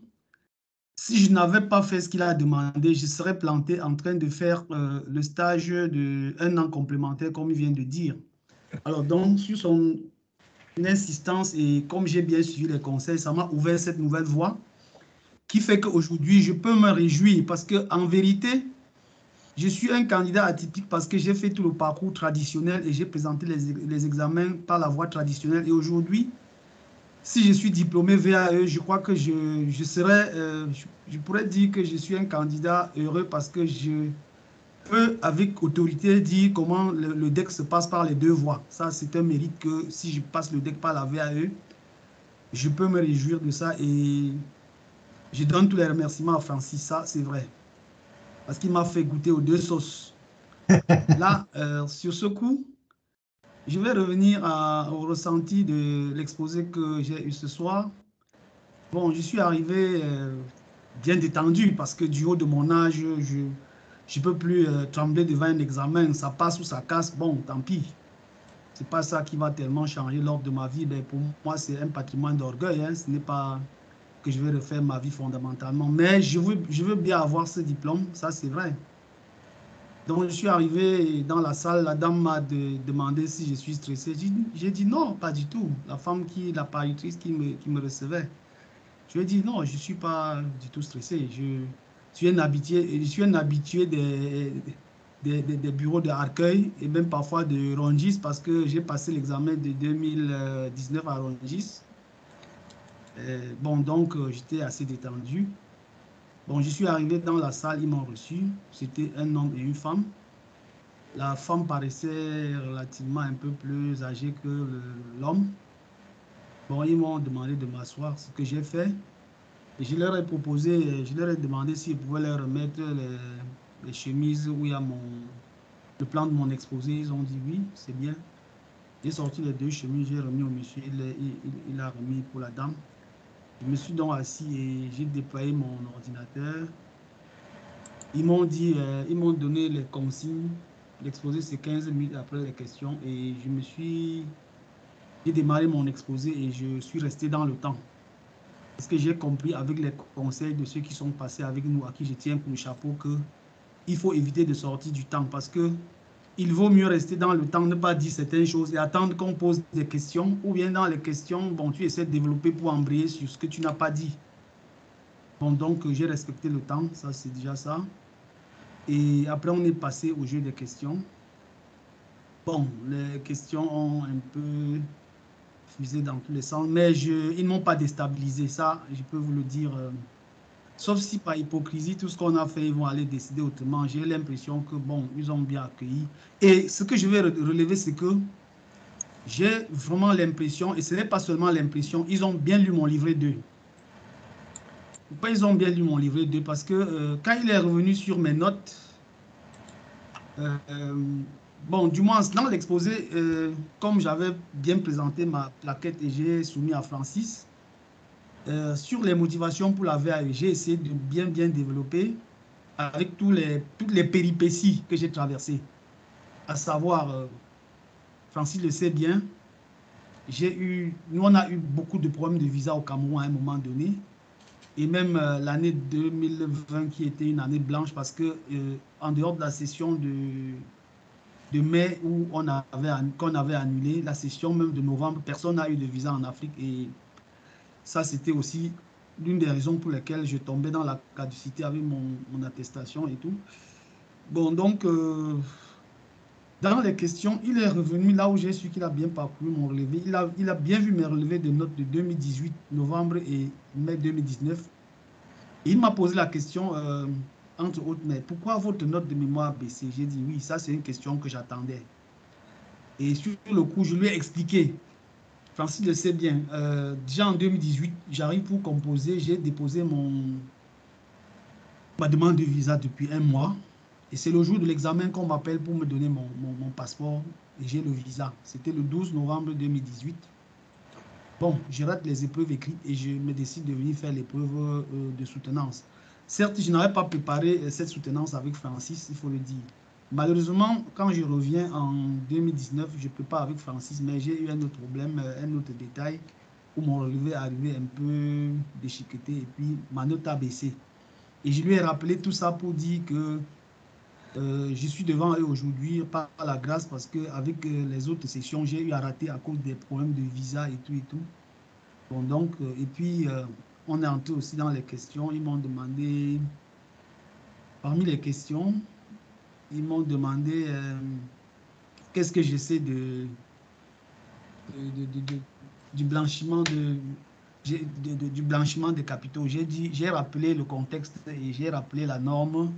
si je n'avais pas fait ce qu'il a demandé, je serais planté en train de faire le stage de 1 an complémentaire, comme il vient de dire. Alors donc, sur son insistance et comme j'ai bien suivi les conseils, ça m'a ouvert cette nouvelle voie qui fait qu'aujourd'hui, je peux me réjouir parce qu'en vérité, je suis un candidat atypique parce que j'ai fait tout le parcours traditionnel et j'ai présenté les examens par la voie traditionnelle. Et aujourd'hui, si je suis diplômé VAE, je crois que je pourrais dire que je suis un candidat heureux parce que je peux, avec autorité, dire comment le DEC se passe par les 2 voies. Ça, c'est un mérite que si je passe le DEC par la VAE, je peux me réjouir de ça et je donne tous les remerciements à Francis, ça, c'est vrai. Parce qu'il m'a fait goûter aux 2 sauces. Là, sur ce coup, je vais revenir au ressenti de l'exposé que j'ai eu ce soir. Bon, je suis arrivé bien détendu parce que du haut de mon âge, je ne peux plus trembler devant un examen. Ça passe ou ça casse, bon, tant pis. Ce n'est pas ça qui va tellement changer l'ordre de ma vie. Mais pour moi, c'est un patrimoine d'orgueil. Hein. Ce n'est pas que je vais refaire ma vie fondamentalement. Mais je veux bien avoir ce diplôme, ça c'est vrai. Donc, je suis arrivé dans la salle, la dame m'a demandé si je suis stressé. J'ai dit non, pas du tout. La paritrice qui me recevait. Je lui ai dit non, je ne suis pas du tout stressé. Je suis un habitué des bureaux de Arcueil et même parfois de Rungis parce que j'ai passé l'examen de 2019 à Rungis. Bon, donc j'étais assez détendu. Bon, je suis arrivé dans la salle, ils m'ont reçu. C'était un homme et une femme. La femme paraissait relativement un peu plus âgée que l'homme. Bon, ils m'ont demandé de m'asseoir, ce que j'ai fait. Et je leur ai proposé, je leur ai demandé s'ils pouvaient leur remettre les chemises où il y a le plan de mon exposé. Ils ont dit oui, c'est bien. J'ai sorti les 2 chemises, j'ai remis au monsieur, il a remis pour la dame. Je me suis donc assis et j'ai déployé mon ordinateur. Ils m'ont dit, ils m'ont donné les consignes. L'exposé, c'est 15 minutes après les questions. Et j'ai démarré mon exposé et je suis resté dans le temps. Parce que j'ai compris avec les conseils de ceux qui sont passés avec nous, à qui je tiens pour le chapeau, qu'il faut éviter de sortir du temps parce que il vaut mieux rester dans le temps, ne pas dire certaines choses et attendre qu'on pose des questions, ou bien dans les questions, bon, tu essaies de développer pour embrayer sur ce que tu n'as pas dit. Bon, donc, j'ai respecté le temps, ça, c'est déjà ça. Et après, on est passé au jeu des questions. Bon, les questions ont un peu fusé dans tous les sens, mais ils ne m'ont pas déstabilisé, ça, je peux vous le dire. Sauf si par hypocrisie, tout ce qu'on a fait, ils vont aller décider autrement. J'ai l'impression que, bon, ils ont bien accueilli. Et ce que je vais relever, c'est que j'ai vraiment l'impression, et ce n'est pas seulement l'impression, ils ont bien lu mon livret 2. Pourquoi ils ont bien lu mon livret 2? Parce que quand il est revenu sur mes notes, bon, du moins, dans l'exposé, comme j'avais bien présenté ma plaquette et j'ai soumis à Francis, sur les motivations pour la VAE, j'ai essayé de bien développer avec toutes les péripéties que j'ai traversées. À savoir, Francis le sait bien, nous on a eu beaucoup de problèmes de visa au Cameroun à un moment donné. Et même l'année 2020 qui était une année blanche parce que en dehors de la session de mai où qu'on avait annulé, la session même de novembre, personne n'a eu de visa en Afrique. Et ça, c'était aussi l'une des raisons pour lesquelles je tombais dans la caducité avec mon attestation et tout. Bon, donc, dans les questions, il est revenu là où j'ai su qu'il a bien parcouru mon relevé. Il a bien vu mes relevés de notes de 2018, novembre et mai 2019. Et il m'a posé la question, entre autres, mais pourquoi votre note de mémoire a baissé? J'ai dit oui, ça c'est une question que j'attendais. Et sur le coup, je lui ai expliqué. Francis le sait bien. Déjà en 2018, j'arrive pour composer. J'ai déposé ma demande de visa depuis 1 mois. Et c'est le jour de l'examen qu'on m'appelle pour me donner mon passeport et j'ai le visa. C'était le 12 novembre 2018. Bon, je rate les épreuves écrites et je me décide de venir faire l'épreuve de soutenance. Certes, je n'avais pas préparé cette soutenance avec Francis, il faut le dire. Malheureusement, quand je reviens en 2019, je ne peux pas avec Francis, mais j'ai eu un autre problème, un autre détail, où mon relevé est arrivé un peu déchiqueté et puis ma note a baissé. Et je lui ai rappelé tout ça pour dire que je suis devant eux aujourd'hui par la grâce parce qu'avec les autres sessions, j'ai eu à rater à cause des problèmes de visa et tout et tout. Bon, donc, et puis, on est entré aussi dans les questions. Ils m'ont demandé, parmi les questions, ils m'ont demandé qu'est-ce que je sais du blanchiment du blanchiment des capitaux. J'ai rappelé le contexte et j'ai rappelé la norme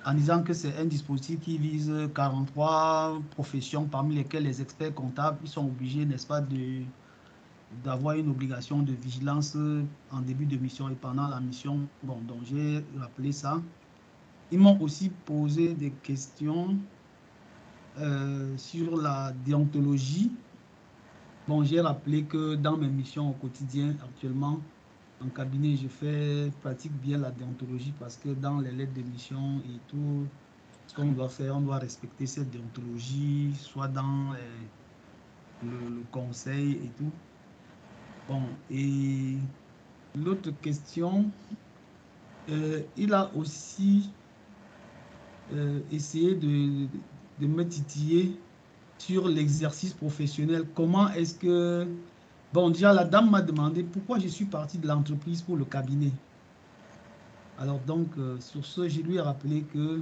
en disant que c'est un dispositif qui vise 43 professions, parmi lesquelles les experts comptables, ils sont obligés, n'est-ce pas, d'avoir une obligation de vigilance en début de mission et pendant la mission. Bon, donc j'ai rappelé ça. Ils m'ont aussi posé des questions sur la déontologie. Bon, j'ai rappelé que dans mes missions au quotidien, actuellement, en cabinet, je pratique bien la déontologie parce que dans les lettres de mission et tout, ce qu'on doit faire, on doit respecter cette déontologie, soit dans le conseil et tout. Bon, et l'autre question, il a aussi essayé de me titiller sur l'exercice professionnel. Comment est-ce que... Bon, déjà, la dame m'a demandé pourquoi je suis parti de l'entreprise pour le cabinet. Alors donc, sur ce, je lui ai rappelé que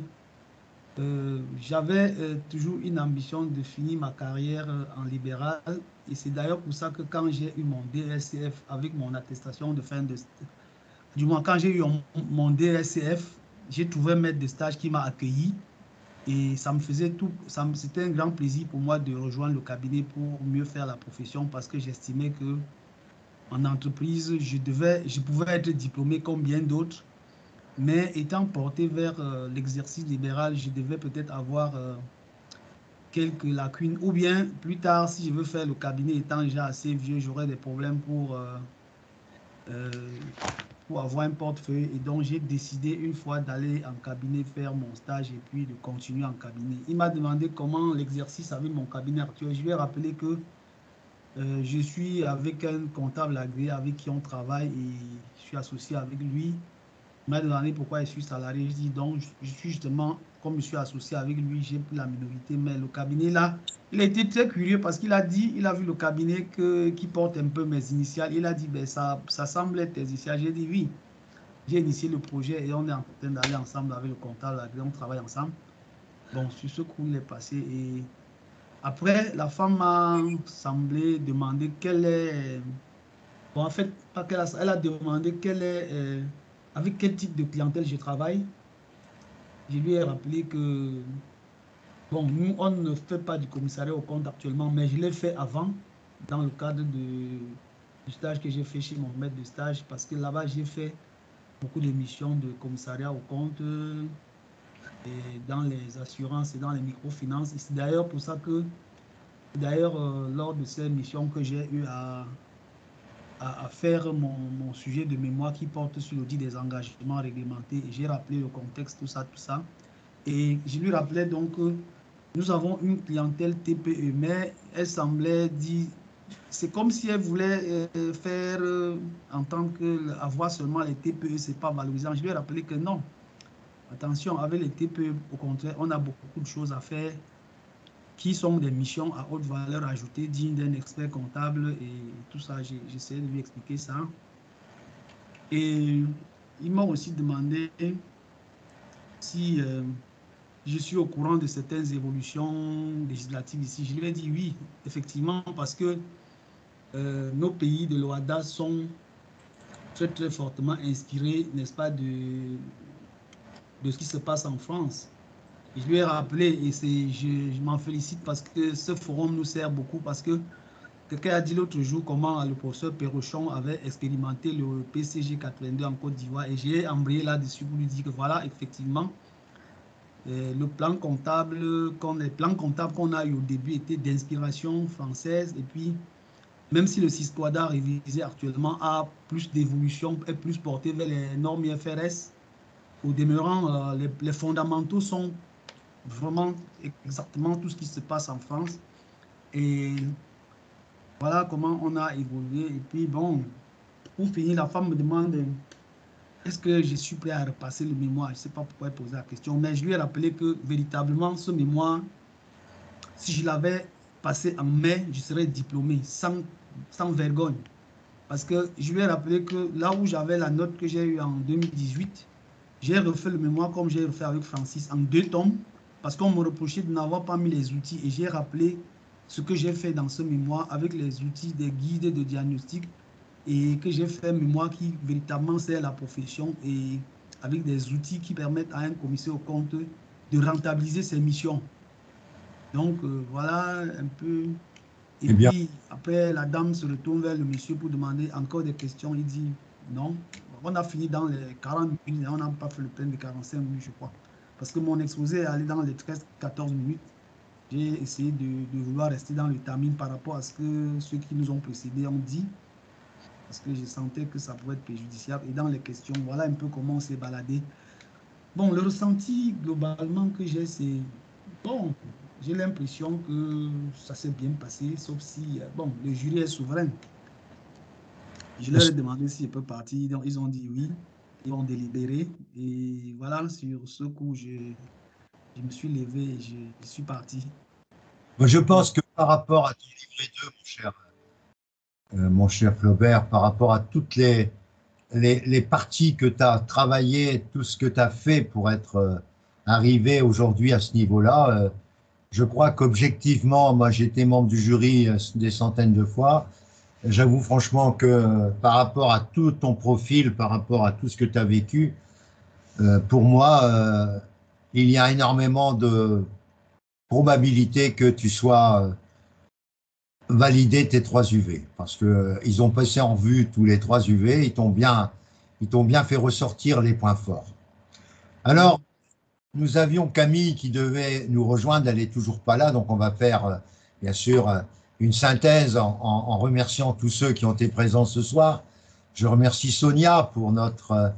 j'avais toujours une ambition de finir ma carrière en libéral. Et c'est d'ailleurs pour ça que quand j'ai eu mon DSCF avec mon attestation de fin de... Du moins, quand j'ai eu mon DSCF, j'ai trouvé un maître de stage qui m'a accueilli. Et ça me faisait tout, c'était un grand plaisir pour moi de rejoindre le cabinet pour mieux faire la profession parce que j'estimais que en entreprise, je pouvais être diplômé comme bien d'autres, mais étant porté vers l'exercice libéral, je devais peut-être avoir quelques lacunes ou bien plus tard, si je veux faire le cabinet étant déjà assez vieux, j'aurais des problèmes pour avoir un portefeuille et donc j'ai décidé une fois d'aller en cabinet faire mon stage et puis de continuer en cabinet. Il m'a demandé comment l'exercice avec mon cabinet actuel. Je lui ai rappelé que je suis avec un comptable agréé avec qui on travaille et je suis associé avec lui. Il m'a demandé pourquoi je suis salarié. Je dis donc je suis justement, comme je suis associé avec lui, j'ai pris la minorité, mais le cabinet là, il a été très curieux parce qu'il a dit, il a vu le cabinet qui porte un peu mes initiales. Il a dit, ben, ça semble être tes initiales. J'ai dit oui. J'ai initié le projet et on est en train d'aller ensemble avec le comptable, on travaille ensemble. Bon, sur ce coup, il est passé et après, la femme m'a semblé demander quelle est... Bon, en fait, pas qu'elle elle a demandé avec quel type de clientèle je travaille. Je lui ai rappelé que, bon, nous, on ne fait pas du commissariat au compte actuellement, mais je l'ai fait avant, dans le cadre du stage que j'ai fait chez mon maître de stage, parce que là-bas, j'ai fait beaucoup de missions de commissariat au compte et dans les assurances et dans les microfinances. Et c'est d'ailleurs pour ça que, lors de ces missions que j'ai eu à faire mon sujet de mémoire qui porte sur l'audit des engagements réglementés, et j'ai rappelé le contexte, tout ça. Et je lui rappelais donc que nous avons une clientèle TPE, mais elle semblait dire, c'est comme si elle voulait faire en tant que avoir seulement les TPE, c'est pas valorisant. Je lui ai rappelé que non. Attention, avec les TPE, au contraire, on a beaucoup de choses à faire qui sont des missions à haute valeur ajoutée, dignes d'un expert comptable et tout ça. J'essaie de lui expliquer ça. Et il m'a aussi demandé si je suis au courant de certaines évolutions législatives ici. Je lui ai dit oui, effectivement, parce que nos pays de l'OHADA sont très fortement inspirés, n'est-ce pas, de ce qui se passe en France. Je lui ai rappelé et je m'en félicite parce que ce forum nous sert beaucoup parce que quelqu'un a dit l'autre jour comment le professeur Perrochon avait expérimenté le PCG 82 en Côte d'Ivoire et j'ai embrayé là-dessus pour lui dire que voilà, effectivement, le plan comptable, les plans comptables qu'on a eu au début étaient d'inspiration française. Et puis, même si le CISPOADA révisé actuellement a plus d'évolution et plus porté vers les normes IFRS, au demeurant, les fondamentaux sont vraiment exactement tout ce qui se passe en France. Et voilà comment on a évolué. Et puis, bon, pour finir, la femme me demande est-ce que je suis prêt à repasser le mémoire. Je ne sais pas pourquoi elle posait la question, mais je lui ai rappelé que véritablement, ce mémoire, si je l'avais passé en mai, je serais diplômé sans vergogne. Parce que je lui ai rappelé que là où j'avais la note que j'ai eue en 2018, j'ai refait le mémoire comme j'ai refait avec Francis en 2 tomes, parce qu'on me reprochait de n'avoir pas mis les outils. Et j'ai rappelé ce que j'ai fait dans ce mémoire avec les outils des guides de diagnostic et que j'ai fait un mémoire qui véritablement sert la profession et avec des outils qui permettent à un commissaire aux comptes de rentabiliser ses missions. Donc, voilà un peu. Et puis, après, la dame se retourne vers le monsieur pour demander encore des questions. Il dit non. On a fini dans les 40 minutes et on n'a pas fait le plein de 45 minutes, je crois. Parce que mon exposé est allé dans les 13-14 minutes. J'ai essayé de vouloir rester dans le timing par rapport à ce que ceux qui nous ont précédés ont dit. Parce que je sentais que ça pouvait être préjudiciable. Et dans les questions, voilà un peu comment on s'est baladé. Bon, le ressenti globalement que j'ai, c'est bon. J'ai l'impression que ça s'est bien passé, sauf si, bon, le jury est souverain. Je leur ai demandé si je peux partir, donc ils ont dit oui, ils vont délibérer. Et voilà, sur ce coup, je me suis levé et je suis parti. Je pense que par rapport à ton livret 2, mon cher Flaubert, par rapport à toutes les parties que tu as travaillées, tout ce que tu as fait pour être arrivé aujourd'hui à ce niveau-là, je crois qu'objectivement, moi j'étais membre du jury des centaines de fois. J'avoue franchement que par rapport à tout ton profil, par rapport à tout ce que tu as vécu, pour moi, il y a énormément de probabilité que tu sois validé tes 3 UV. Parce qu'ils ont passé en revue tous les 3 UV, ils t'ont bien fait ressortir les points forts. Alors, nous avions Camille qui devait nous rejoindre, elle n'est toujours pas là, donc on va faire bien sûr une synthèse en remerciant tous ceux qui ont été présents ce soir. Je remercie Sonia pour notre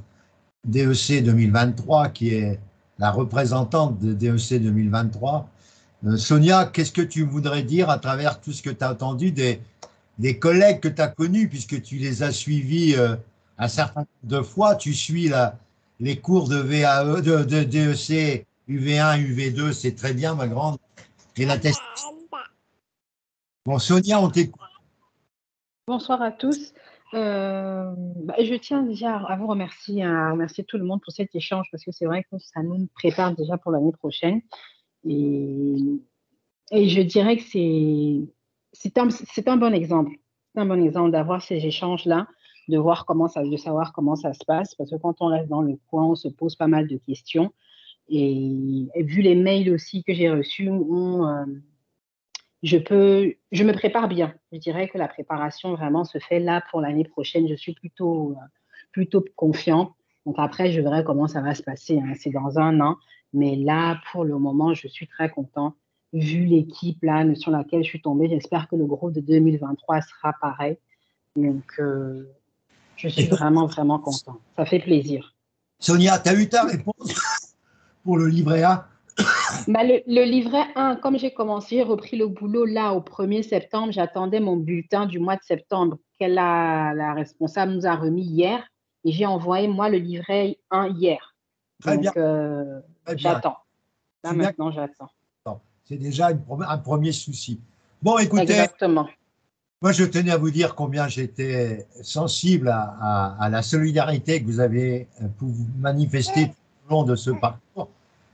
DEC 2023 qui est la représentante de DEC 2023. Sonia, qu'est-ce que tu voudrais dire à travers tout ce que tu as entendu des collègues que tu as connus, puisque tu les as suivis un certain nombre de fois, tu suis les cours de VAE, de DEC, UV1, UV2, c'est très bien, ma grande. Et la test. Bon, Sonia, on t'écoute. Bonsoir à tous. Je tiens déjà à vous remercier, tout le monde pour cet échange, parce que c'est vrai que ça nous prépare déjà pour l'année prochaine. Et je dirais que c'est un bon exemple. C'est un bon exemple d'avoir ces échanges-là, de savoir comment ça se passe, parce que quand on reste dans le coin, on se pose pas mal de questions. Et vu les mails aussi que j'ai reçus, je me prépare bien. Je dirais que la préparation vraiment se fait là pour l'année prochaine. Je suis plutôt confiante. Donc après, je verrai comment ça va se passer. C'est dans 1 an. Mais là, pour le moment, je suis très contente. Vu l'équipe là sur laquelle je suis tombée, j'espère que le groupe de 2023 sera pareil. Donc, je suis vraiment, vraiment contente. Ça fait plaisir. Sonia, tu as eu ta réponse pour le livret A? Le livret 1, comme j'ai commencé, j'ai repris le boulot là au 1er septembre. J'attendais mon bulletin du mois de septembre la responsable nous a remis hier. Et j'ai envoyé, moi, le livret 1 hier. Très Donc, bien. j'attends. Là, maintenant, j'attends. C'est déjà un premier souci. Bon, écoutez, exactement. Moi, je tenais à vous dire combien j'étais sensible à la solidarité que vous avez manifestée tout au long de ce parcours.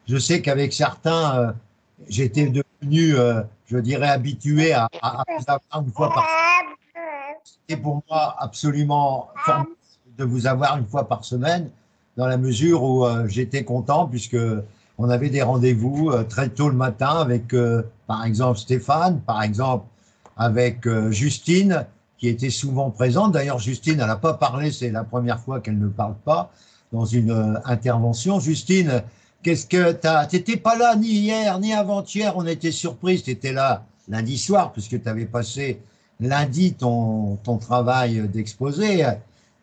Je sais qu'avec certains, j'étais devenu, je dirais, habitué à vous avoir une fois par semaine. C'était pour moi absolument formidable de vous avoir une fois par semaine, dans la mesure où j'étais content, puisque on avait des rendez-vous très tôt le matin avec, par exemple, Stéphane, par exemple, avec Justine, qui était souvent présente. D'ailleurs, Justine, elle n'a pas parlé, c'est la première fois qu'elle ne parle pas dans une intervention. Justine, Qu'est-ce que t'as? T'étais pas là ni hier, ni avant-hier, on était surpris, tu étais là lundi soir, puisque tu avais passé lundi ton travail d'exposé.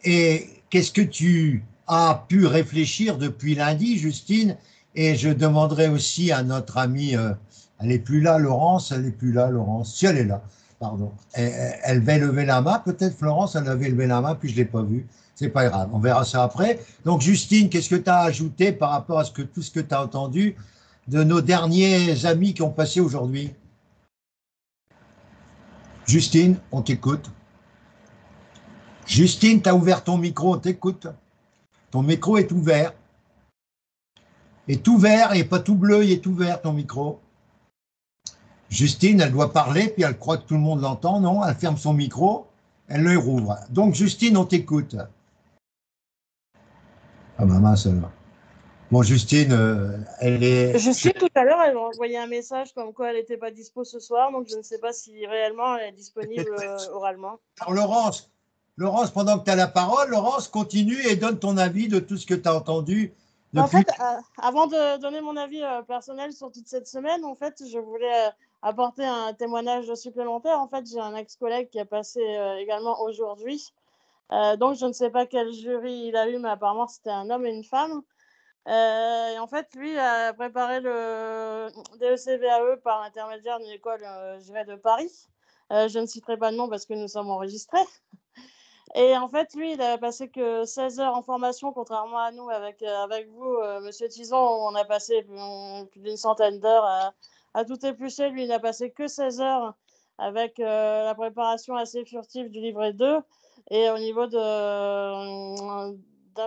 Et qu'est-ce que tu as pu réfléchir depuis lundi, Justine? Et je demanderai aussi à notre amie, elle n'est plus là, Laurence, elle n'est plus là, Laurence, si elle est là, pardon. Elle va lever la main, peut-être Florence, elle avait levé la main, puis je ne l'ai pas vue. C'est pas grave, on verra ça après. Donc, Justine, qu'est-ce que tu as ajouté par rapport à tout ce que tu as entendu de nos derniers amis qui ont passé aujourd'hui? Justine, on t'écoute. Justine, tu as ouvert ton micro, on t'écoute. Ton micro est ouvert. Est ouvert, il n'est pas tout bleu, il est ouvert ton micro. Justine, elle doit parler, puis elle croit que tout le monde l'entend, non? Elle ferme son micro, elle le rouvre. Donc, Justine, on t'écoute. Ah, maman, ça va. Bon, Justine, elle est. Justine, tout à l'heure, elle m'a envoyé un message comme quoi elle n'était pas dispo ce soir, donc je ne sais pas si réellement elle est disponible oralement. Alors, Laurence, pendant que tu as la parole, Laurence, continue et donne ton avis de tout ce que tu as entendu. Depuis... En fait, avant de donner mon avis personnel sur toute cette semaine, en fait, je voulais apporter un témoignage supplémentaire. En fait, j'ai un ex-collègue qui est passé également aujourd'hui. Donc, je ne sais pas quel jury il a eu, mais apparemment, c'était un homme et une femme. Et en fait, lui a préparé le DEC-VAE par l'intermédiaire d'une école de Paris. Je ne citerai pas de nom parce que nous sommes enregistrés. Et en fait, lui, il a passé que 16 heures en formation, contrairement à nous, avec vous, Monsieur Tison, on a passé plus d'une centaine d'heures à tout éplucher. Lui, il n'a passé que 16 heures avec la préparation assez furtive du livret 2. Et au niveau d'un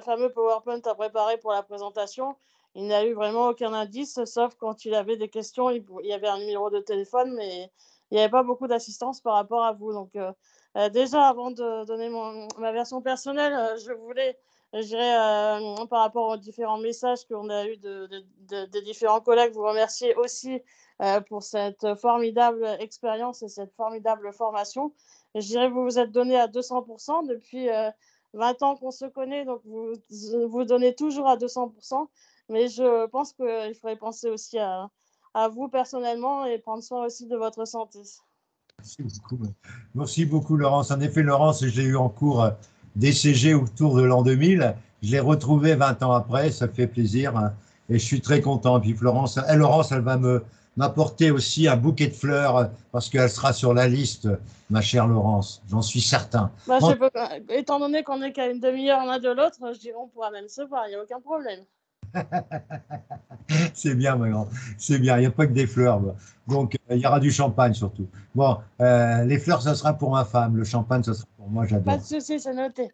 fameux PowerPoint à préparer pour la présentation, il n'a eu vraiment aucun indice, sauf quand il avait des questions, il y avait un numéro de téléphone, mais il n'y avait pas beaucoup d'assistance par rapport à vous. Donc, déjà, avant de donner ma version personnelle, je dirais, par rapport aux différents messages qu'on a eus des différents collègues, vous remercier aussi pour cette formidable expérience et cette formidable formation. Et je dirais que vous vous êtes donné à 200% depuis 20 ans qu'on se connaît, donc vous vous donnez toujours à 200%. Mais je pense qu'il faudrait penser aussi à vous personnellement et prendre soin aussi de votre santé. Merci beaucoup, Laurence. En effet, Laurence, je l'ai eu en cours DCG autour de l'an 2000. Je l'ai retrouvé 20 ans après, ça fait plaisir. Hein, et je suis très content. Puis Laurence, elle va m'apporter aussi un bouquet de fleurs parce qu'elle sera sur la liste, ma chère Laurence. J'en suis certain. Bah, étant donné qu'on n'est qu'à une demi-heure l'un de l'autre, je dirais on pourra même se voir, il n'y a aucun problème. C'est bien, ma grande. C'est bien. Il n'y a pas que des fleurs. Donc, il y aura du champagne surtout. Bon, les fleurs, ça sera pour ma femme. Le champagne, ça sera pour moi. J'adore. Pas de souci, c'est noté.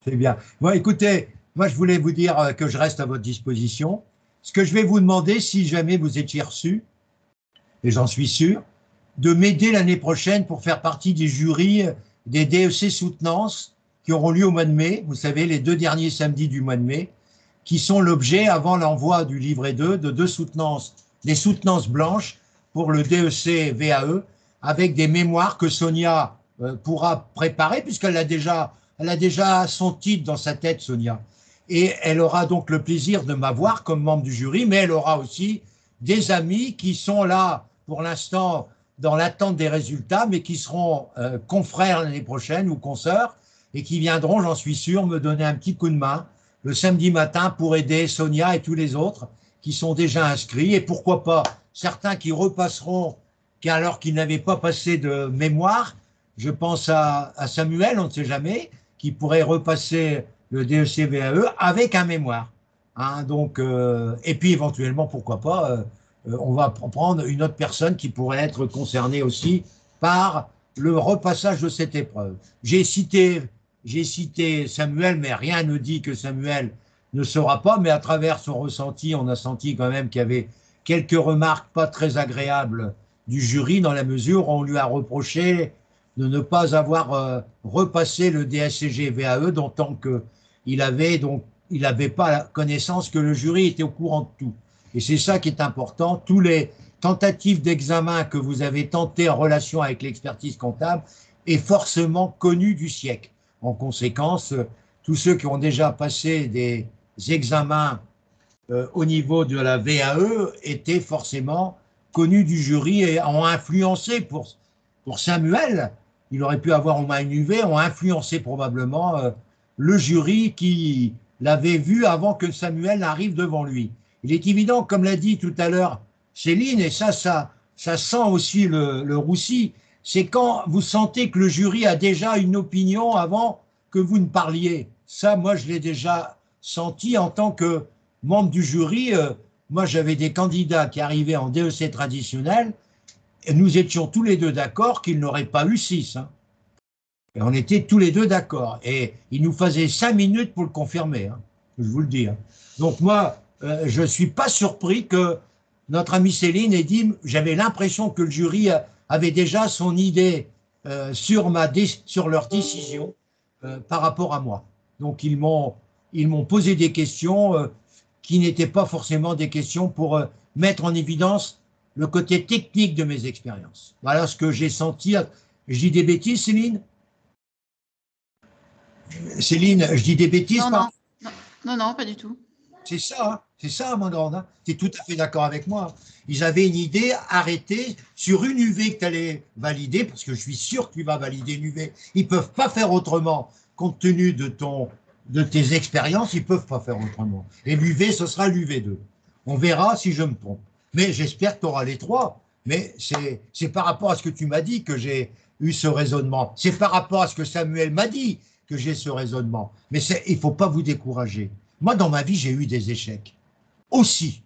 C'est bien. Bon, écoutez, moi, je voulais vous dire que je reste à votre disposition. Ce que je vais vous demander, si jamais vous étiez reçu, et j'en suis sûr, de m'aider l'année prochaine pour faire partie des jurys des DEC soutenances qui auront lieu au mois de mai. Vous savez, les 2 derniers samedis du mois de mai, qui sont l'objet, avant l'envoi du livret 2, de 2 soutenances, des soutenances blanches pour le DEC VAE, avec des mémoires que Sonia pourra préparer, puisqu'elle a déjà son titre dans sa tête, Sonia. Et elle aura donc le plaisir de m'avoir comme membre du jury, mais elle aura aussi des amis qui sont là, pour l'instant, dans l'attente des résultats, mais qui seront confrères l'année prochaine ou consoeurs, et qui viendront, j'en suis sûr, me donner un petit coup de main le samedi matin pour aider Sonia et tous les autres qui sont déjà inscrits, et pourquoi pas certains qui repasseront alors qu'ils n'avaient pas passé de mémoire. Je pense à Samuel, on ne sait jamais, qui pourrait repasser le DEC VAE avec un mémoire. Hein, donc, et puis éventuellement, pourquoi pas, on va prendre une autre personne qui pourrait être concernée aussi par le repassage de cette épreuve. J'ai cité Samuel, mais rien ne dit que Samuel ne saura pas, mais à travers son ressenti, on a senti quand même qu'il y avait quelques remarques pas très agréables du jury, dans la mesure où on lui a reproché de ne pas avoir repassé le DSCG VAE, d'autant qu'il n'avait pas connaissance que le jury était au courant de tout. Et c'est ça qui est important. Tous les tentatives d'examen que vous avez tentées en relation avec l'expertise comptable est forcément connu du siècle. En conséquence, tous ceux qui ont déjà passé des examens au niveau de la VAE étaient forcément connus du jury et ont influencé pour Samuel. Il aurait pu avoir au moins une UV, ont influencé probablement le jury qui l'avait vu avant que Samuel arrive devant lui. Il est évident, comme l'a dit tout à l'heure Céline, et ça sent aussi le roussi, c'est quand vous sentez que le jury a déjà une opinion avant que vous ne parliez. Ça, moi, je l'ai déjà senti en tant que membre du jury. Moi, j'avais des candidats qui arrivaient en DEC traditionnel, et nous étions tous les deux d'accord qu'ils n'auraient pas eu 6. Hein. Et on était tous les deux d'accord. Et il nous fallait 5 minutes pour le confirmer, hein, je vous le dis. Hein. Donc moi, je ne suis pas surpris que notre amie Céline ait dit, j'avais l'impression que le jury avait déjà son idée sur leur décision par rapport à moi. Donc ils m'ont posé des questions qui n'étaient pas forcément des questions pour mettre en évidence le côté technique de mes expériences. Voilà ce que j'ai senti. Je dis des bêtises, Céline? Céline, je dis des bêtises? Non, pas du tout. C'est ça, ma grande. Hein. Tu es tout à fait d'accord avec moi. Ils avaient une idée arrêtée sur une UV que tu allais valider, parce que je suis sûr que tu vas valider une UV. Ils ne peuvent pas faire autrement, compte tenu de tes expériences, ils ne peuvent pas faire autrement. Et l'UV, ce sera l'UV2. On verra si je me trompe. Mais j'espère que tu auras les 3. Mais c'est par rapport à ce que tu m'as dit que j'ai eu ce raisonnement. C'est par rapport à ce que Samuel m'a dit que j'ai ce raisonnement. Mais il ne faut pas vous décourager. Moi, dans ma vie, j'ai eu des échecs aussi.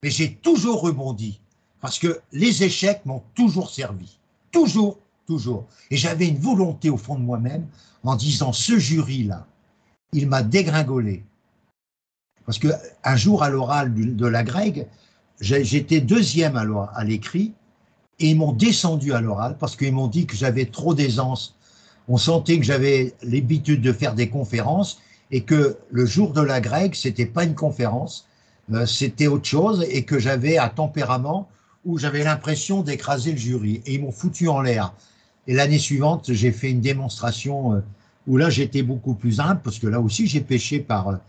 Mais j'ai toujours rebondi. Parce que les échecs m'ont toujours servi. Toujours, toujours. Et j'avais une volonté au fond de moi-même en disant, ce jury-là, il m'a dégringolé. Parce qu'un jour, à l'oral de la Greg, j'étais deuxième à l'écrit et ils m'ont descendu à l'oral parce qu'ils m'ont dit que j'avais trop d'aisance. On sentait que j'avais l'habitude de faire des conférences et que le jour de la Greg, c'était pas une conférence, c'était autre chose et que j'avais un tempérament où j'avais l'impression d'écraser le jury. Et ils m'ont foutu en l'air. Et l'année suivante, j'ai fait une démonstration où là, j'étais beaucoup plus humble parce que là aussi, j'ai péché par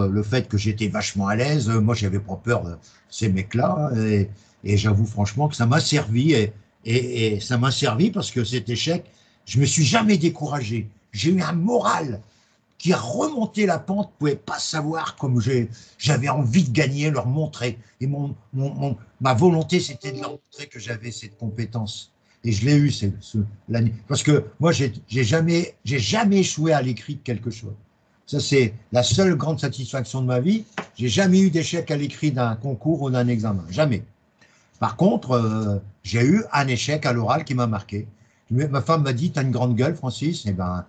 le fait que j'étais vachement à l'aise. Moi, j'avais pas peur de ces mecs-là. Et j'avoue franchement que ça m'a servi. Et ça m'a servi parce que cet échec, je me suis jamais découragé. J'ai eu un moral qui a remonté la pente. Vous pouvez pas savoir comme j'avais envie de gagner, leur montrer. Et ma volonté, c'était de leur montrer que j'avais cette compétence. Et je l'ai eu l'année. Parce que moi, j'ai jamais échoué à l'écrit de quelque chose. Ça, c'est la seule grande satisfaction de ma vie. J'ai jamais eu d'échec à l'écrit d'un concours ou d'un examen. Jamais. Par contre, j'ai eu un échec à l'oral qui m'a marqué. Ma femme m'a dit, tu as une grande gueule, Francis. Eh ben,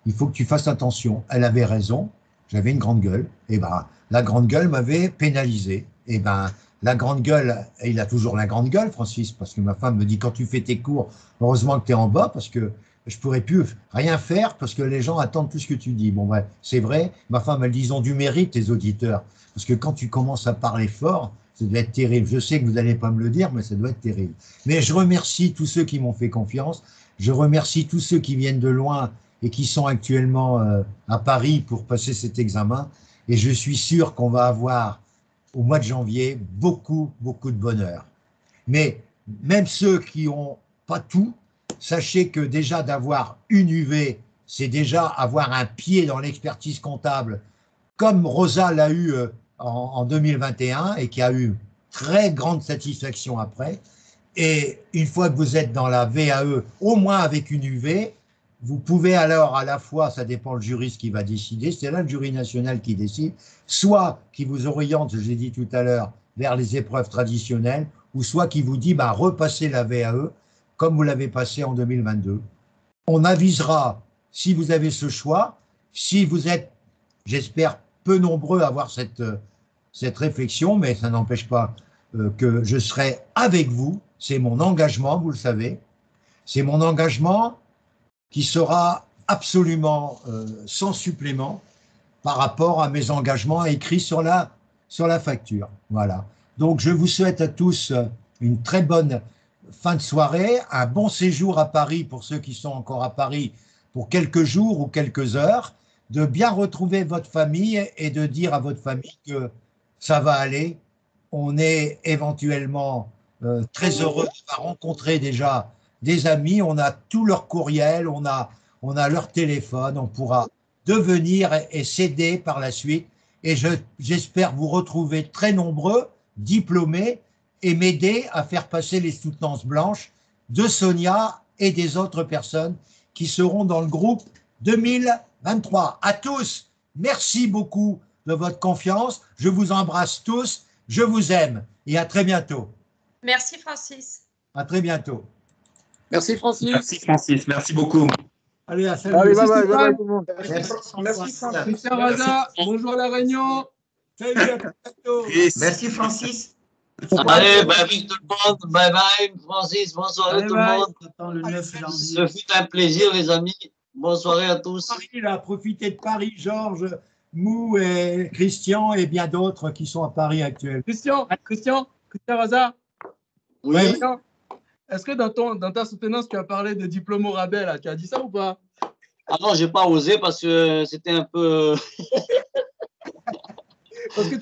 il faut que tu fasses attention. Elle avait raison. J'avais une grande gueule. Eh ben, la grande gueule m'avait pénalisé. Eh ben, la grande gueule, il a toujours la grande gueule, Francis, parce que ma femme me dit, quand tu fais tes cours, heureusement que tu es en bas, parce que je pourrais plus rien faire parce que les gens attendent tout ce que tu dis. Bon, ouais, c'est vrai. Ma femme, elle dit, ils ont du mérite, tes auditeurs. Parce que quand tu commences à parler fort, ça doit être terrible. Je sais que vous n'allez pas me le dire, mais ça doit être terrible. Mais je remercie tous ceux qui m'ont fait confiance. Je remercie tous ceux qui viennent de loin et qui sont actuellement à Paris pour passer cet examen. Et je suis sûr qu'on va avoir, au mois de janvier, beaucoup, beaucoup de bonheur. Mais même ceux qui n'ont pas tout, sachez que déjà d'avoir une UV, c'est déjà avoir un pied dans l'expertise comptable, comme Rosa l'a eu en 2021 et qui a eu très grande satisfaction après. Et une fois que vous êtes dans la VAE, au moins avec une UV, vous pouvez alors à la fois, ça dépend le juriste qui va décider, c'est là le jury national qui décide, soit qui vous oriente, je l'ai dit tout à l'heure, vers les épreuves traditionnelles, ou soit qui vous dit, bah, repassez la VAE, comme vous l'avez passé en 2022. On avisera si vous avez ce choix, si vous êtes, j'espère, peu nombreux à avoir cette réflexion, mais ça n'empêche pas que je serai avec vous, c'est mon engagement, vous le savez, c'est mon engagement qui sera absolument sans supplément par rapport à mes engagements écrits sur la facture. Voilà. Donc, je vous souhaite à tous une très bonne fin de soirée, un bon séjour à Paris pour ceux qui sont encore à Paris pour quelques jours ou quelques heures, de bien retrouver votre famille et de dire à votre famille que ça va aller. On est éventuellement très heureux de rencontrer déjà des amis. On a tout leur courriel, on a leur téléphone. On pourra devenir et s'aider par la suite. Et j'espère vous retrouver très nombreux, diplômés, et m'aider à faire passer les soutenances blanches de Sonia et des autres personnes qui seront dans le groupe 2023. À tous, merci beaucoup de votre confiance. Je vous embrasse tous. Je vous aime et à très bientôt. Merci Francis. À très bientôt. Merci Francis. Merci Francis, merci beaucoup. Allez, à salut. Allez, bye bye tout le monde. Merci Francis. Christian Raza, bonjour à La Réunion. Salut, à bientôt. Merci Francis. Allez, bye bye tout le monde. Bye bye Francis. Bonne soirée Bye tout bye. le monde. Attends, le 9 janvier. Ce fut un plaisir les amis. Bonne soirée à tous. Paris, là, profitez de Paris, Georges, Mou et Christian et bien d'autres qui sont à Paris actuellement. Christian Raza. Oui. Est-ce que dans ta soutenance, tu as parlé de diplôme au rabais, là? Tu as dit ça ou pas? Ah non, j'ai pas osé parce que c'était un peu. Parce que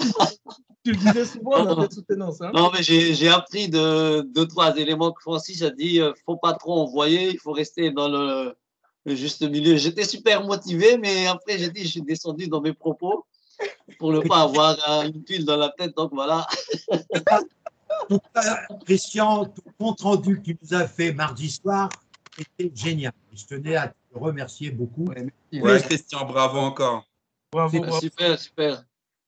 tu le disais souvent dans tes soutenances. Hein? Non, mais j'ai appris deux, trois éléments que Francis a dit. Faut pas trop envoyer, il faut rester dans le juste milieu. J'étais super motivé, mais après, je suis descendu dans mes propos pour ne pas avoir une tuile dans la tête. Donc voilà. Christian, tout le compte rendu que tu nous as fait mardi soir était génial. Je tenais à te remercier beaucoup. Ouais, Christian, bravo encore. Bravo. Super, super.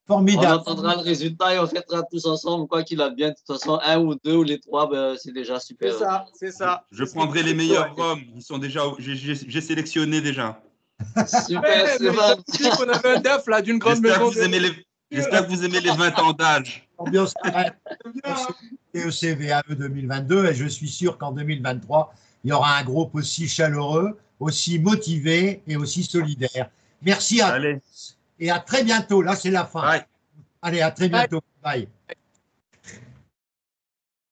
Formidable. On entendra le résultat et on fêtera tous ensemble, quoi qu'il advienne. De toute façon, un ou deux ou les trois, ben, c'est déjà super. C'est ça. Je prendrai les meilleurs roms. Ils sont déjà, j'ai sélectionné déjà. Super, Stéphane. On avait un def là d'une grande maison. J'espère que vous aimez les 20 ans d'âge. Ambiance TECVAE 2022 et je suis sûr qu'en 2023, il y aura un groupe aussi chaleureux, aussi motivé et aussi solidaire. Merci à tous et à très bientôt. Là, c'est la fin. Bye. Allez, à très bientôt. Bye.